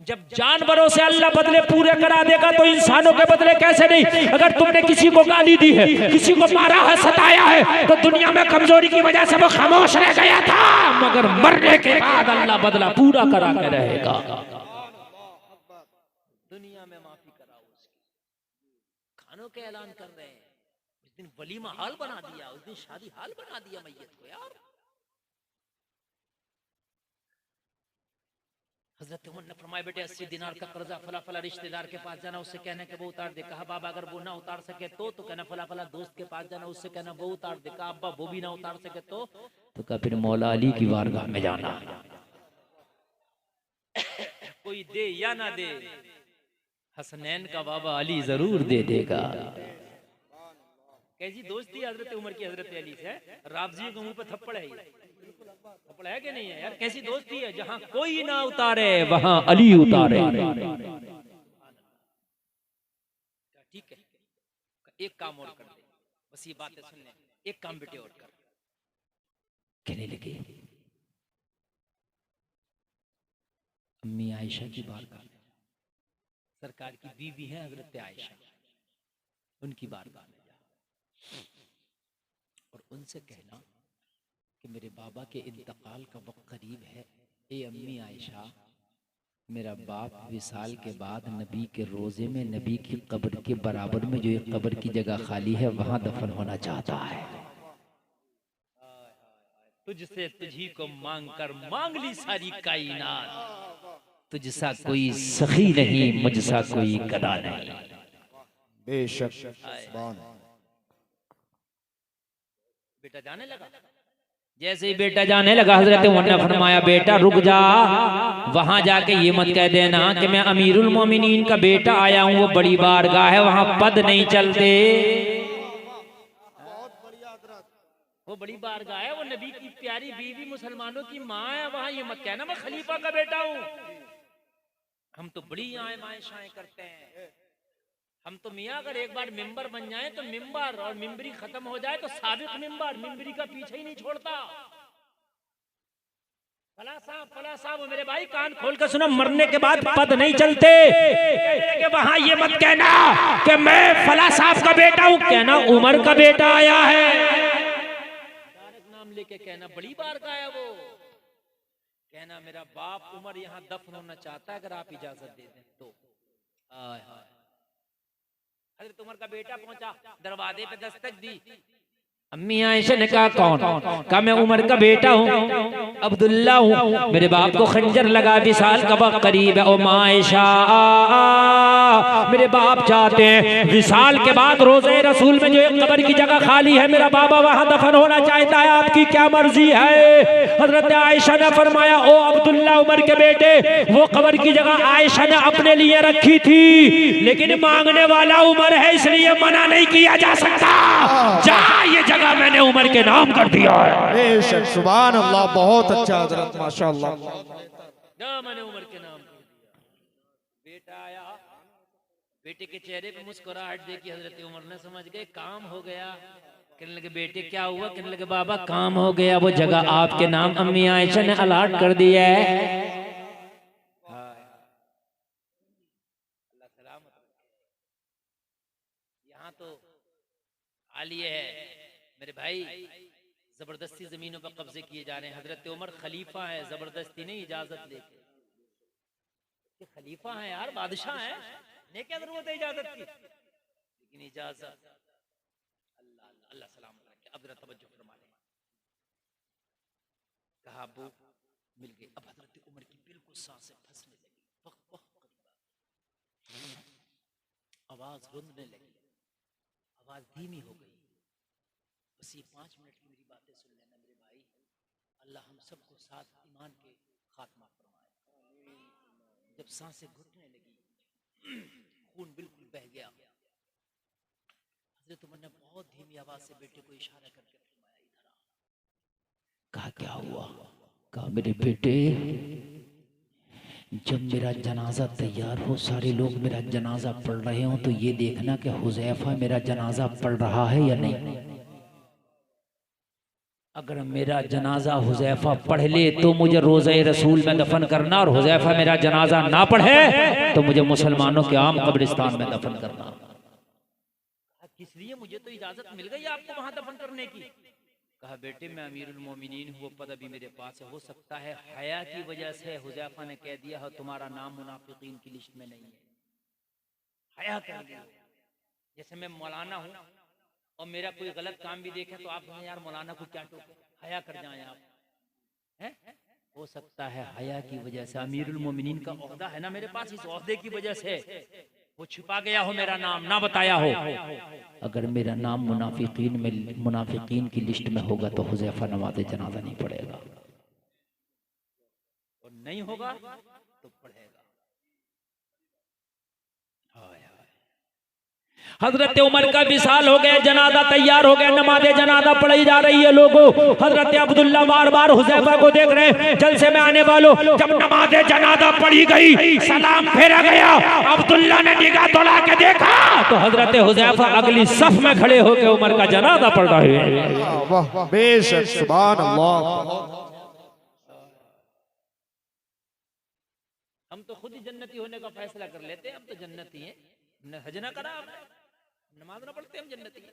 जब जानवरों से अल्लाह बदले पूरे करा देगा तो इंसानों के बदले कैसे नहीं? अगर तुमने किसी को गाली दी है, किसी को मारा है, सताया है, तो दुनिया में कमजोरी की वजह से वो खामोश रह गया था, मगर मरने के बाद अल्लाह बदला पूरा करा के रहेगा। दुनिया में माफी कराओ उसकी। खानों के ऐलान कर रहे हैं, उस दिन वलीमा हाल बना दिया, उस दिन शादी हाल बना दिया मैयत को। यार हजरत उमर ने फरमाया बेटे 80 दिनार का कर्जा फला फला रिश्तेदार के पास जाना, उससे कहना कि वो उतार दे। कहा बाबा अगर वो ना उतार सके तो कहना फला फला दोस्त के पास जाना, उससे कहना वो उतार दे। कहा अब्बा वो भी ना उतार सके तो कहा फिर मौला अली की बारगाह में जाना, कोई दे या ना दे, हसनैन का बाबा अली जरूर दे देगा। कैसी दोस्ती हजरत उमर की हजरत अली से? राबजी के मुंह पे थप्पड़ है, थप्पड़ है कि नहीं है यार? कैसी दोस्ती है? जहां कोई ना उतारे वहां अली उतारे। ठीक है, एक काम और कर ले, बस ये बातें सुन ले, एक काम बेटे और कर। कहने लगे अम्मी आयशा की बारगाह में, सरकार की बीवी है हजरत आयशा, उनकी बारगाह में जा और उनसे कहना कि मेरे बाबा के इंतकाल का वक्त करीब है, ए अम्मी आयशा मेरा बाप विसाल के बाद नबी के रोजे में नबी की कब्र के बराबर में जो एक कब्र की जगह खाली है वहां दफन होना चाहता है। तुझसे तुझी को मांग कर मांग ली सारी कायनात, तुझसा कोई सखी नहीं मुझसा कोई गदा नहीं। बेशक सुभान। बेटा जाने लगा, जैसे ही बेटा जाने लगा हजरत उमर ने फरमाया बेटा रुक जा, वहां जाके ये मत कह देना कि मैं अमीरुल मोमिनीन का बेटा आया हूं, वो बड़ी बारगाह है वहां पद नहीं चलते। वो बड़ी बारगाह है, वो नबी की प्यारी बीवी मुसलमानों की माँ है, वहां ये मत कहना मैं खलीफा का बेटा हूं। हम तो बड़ी आए माएशाएं करते हैं, हम तो मियाँ अगर एक बार मिंबर बन जाए तो मिंबर और मिंबरी खत्म हो जाए तो साबिक मिंबर मिंबरी का पीछे ही नहीं छोड़ता। फला साहब मेरे भाई कान खोल कर सुनो, मरने के बाद पद नहीं चलते। कि वहां ये मत कहना कि मैं फला साहब का बेटा हूं, कहना उमर का बेटा आया है, नाम लेके कहना बड़ी बार का है वो, कहना मेरा बाप उमर यहाँ दफन होना चाहता है, अगर आप इजाजत दे दें तो। हज़रत उमर का बेटा पहुंचा, दरवाजे पे दस्तक दी, अम्मी आयशा ने कहा कौन? कहा मैं उमर का बेटा हूँ, अब्दुल्ला हूँ, मेरे बाप को खंजर लगा, विसाल का वक्त करीब है। ओ माँ आयशा मेरे बाप चाहते हैं विसाल के बाद रोज़े रसूल में जो एक कब्र की जगह खाली है मेरा बाबा वहां दफन होना चाहता है, आपकी क्या मर्जी है? हजरत आयशा ने फरमाया ओ अब्दुल्ला उमर के बेटे, वो कब्र की जगह आयशा ने अपने लिए रखी थी, लेकिन मांगने वाला उमर है इसलिए मना नहीं किया जा सकता। जा ये जगह मैंने उमर के नाम कर दिया है। बेशक सुभान अल्लाह, बहुत अच्छा हजरत माशाअल्लाह। मैंने उमर के नाम कर दिया। बेटा आया, बेटे के चेहरे पे मुस्कुराहट देखी हजरत उमर ने, समझ गए काम हो गया। कहने लगे बेटे क्या हुआ? कहने लगे बाबा काम हो गया, वो जगह आपके नाम अम्मी आयशा ने अलॉट कर दिया है। यहाँ तो आलिए है मेरे भाई, जबरदस्ती जमीनों पर कब्जे किए जा रहे हैं। हजरत उमर खलीफा है, जबरदस्ती नहीं, इजाजत लेके। खलीफा है यार, बादशाह है, ने क्या जरूरत है इजाजत की? लेकिन इजाजत अल्लाह अल्लाह सलामत रखे। अब जरा तवज्जो फरमा लें, कहा अबू मिल गए। अब हजरत उमर की बिल्कुल सांसें फंसने लगी, आवाज रुंधने लगी, आवाज धीमी हो गई। बस ये 5 मिनट की मेरी बातें सुन लेना मेरे भाई, अल्लाह हम सबको साथ ईमान के खात्मा फरमाए। जब सांसें घुटने लगी, खून बिल्कुल बह गया, हजरत उमर ने बहुत धीमी आवाज से बेटे को इशारा करके फरमाया इधर आ। कहा क्या हुआ? कहा मेरे बेटे जब मेरा जनाजा तैयार हो, सारे लोग मेरा जनाजा पढ़ रहे हो, तो ये देखना कि हुज़ैफा मेरा जनाजा पढ़ रहा है या नहीं। अगर मेरा जनाजा हुज़ैफा पढ़ ले तो मुझे रोज़े रसूल में दफन करना, और हुज़ैफा मेरा जनाजा ना पढ़े तो मुझे मुसलमानों के आम कब्रिस्तान में दफन करना। किस लिए? मुझे तो इजाजत मिल गई आपको वहां दफन करने की। कहा बेटे मैं अमीरुल मोमिनीन हूँ, वो पद अभी मेरे पास है, हो सकता है हया की वजह से हुज़ैफा ने कह दिया हो तुम्हारा नाम मुनाफिकीन की लिस्ट में नहीं है। हया कर दिया, जैसे मैं मौलाना हूँ और मेरा कोई गलत काम भी देखे तो आप कहें यार मौलाना को क्या टोके, हया कर जाएं आप, हैं? हो सकता है हया की वजह से, अमीरुल मोमिनीन का ओहदा है ना मेरे पास, इस ओहदे की वजह से वो छिपा गया हो, मेरा नाम ना बताया हो। अगर मेरा नाम मुनाफिकीन की लिस्ट में होगा तो हुज़ैफा नमाज़ जनाजा नहीं पढ़ेगा, और नहीं होगा तो पढ़ेगा। हजरत उमर का विसाल हो गया, जनाजा तैयार हो गया, नमाज़े जनाजा पढ़ी जा रही है। लोगों हजरत अब्दुल्ला बार बार हुज़ैफा को देख रहे हैं, जलसे में आने वालों। जब नमाज़े जनाजा पढ़ी गई, सलाम फेरा गया, अब्दुल्ला ने निगाह दौड़ा के देखा तो हजरत हुज़ैफा अगली सफ में खड़े होकर उमर का जनाजा पढ़ रहे हैं। वाह बेशक सुभान अल्लाह। हम तो खुद ही जन्नती होने का फैसला कर लेते हैं, हम तो जन्नती हैं, हज ना करा आपने, नमाज ना पढ़ते हम जन्नती हैं।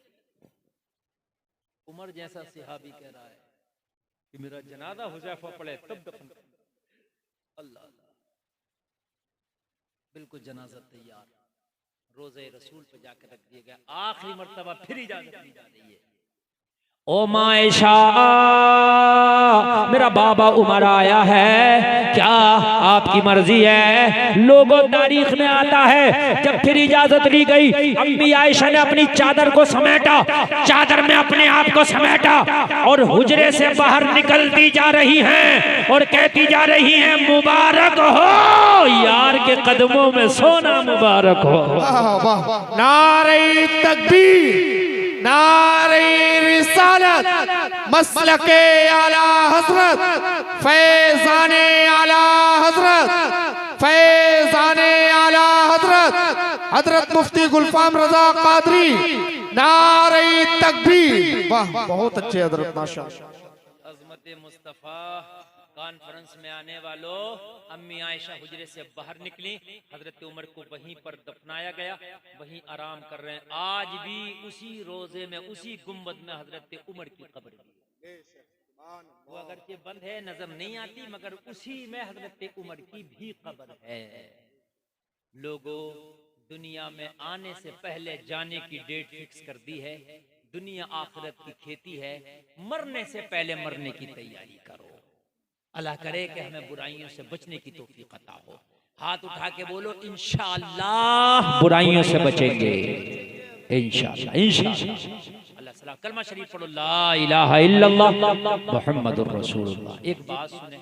उमर जैसा सहाबी कह रहा है कि मेरा जनाजा हुज़ैफा पढ़े तब दफन। अल्लाह बिल्कुल जनाजा तैयार, रोज़े रसूल पे जाकर रख दिया गया। आखिरी मर्तबा फिर इजाजत दी जा रही है। ओ मायशा, मेरा बाबा उमर आया है, क्या आपकी मर्जी है? लोगों तारीख में आता है जब फिर इजाजत ली गई, अम्मी आयशा ने अपनी चादर को समेटा, चादर में अपने आप को समेटा और हुजरे से बाहर निकलती जा रही हैं और कहती जा रही हैं, मुबारक हो यार के कदमों में सोना, मुबारक हो। वाह वाह, नारे तकबीर, नारे रिसालत, मसलके आला हजरत, फैजाने आला हजरत, फैजाने आला हजरत, हजरत मुफ्ती गुलफाम रजा कादरी, नारे तकबीर। वाह, बहुत अच्छे हजरत, माशाअल्लाह। अज़मत मुस्तफ़ा कॉन्फ्रेंस में आने वालों, अम्मी आयशा हुजरे से बाहर निकली, हजरत उमर को वहीं पर दफनाया गया, वहीं आराम कर रहे हैं। आज भी उसी रोजे में, उसी गुंबद में हजरत उमर की कब्र है। वो अगरचे बंद है, नजर नहीं आती, मगर उसी में हजरत उमर की भी कब्र है। लोगों, दुनिया में आने से पहले जाने की डेट फिक्स कर दी है। दुनिया आखिरत की खेती है, मरने से पहले मरने की तैयारी करो। अल्लाह करे कि हमें बुराइयों से बचने की तौफीक अता हो। हाथ उठा के बोलो इंशाअल्लाह बुराइयों से बचेंगे, इंशाअल्लाह इंशाअल्लाह। अल्लाह सलाम। कलमा शरीफ पढ़ो, ला ला इलाहा इल्लल्लाह मुहम्मदुर रसूलुल्लाह। एक बात सुने,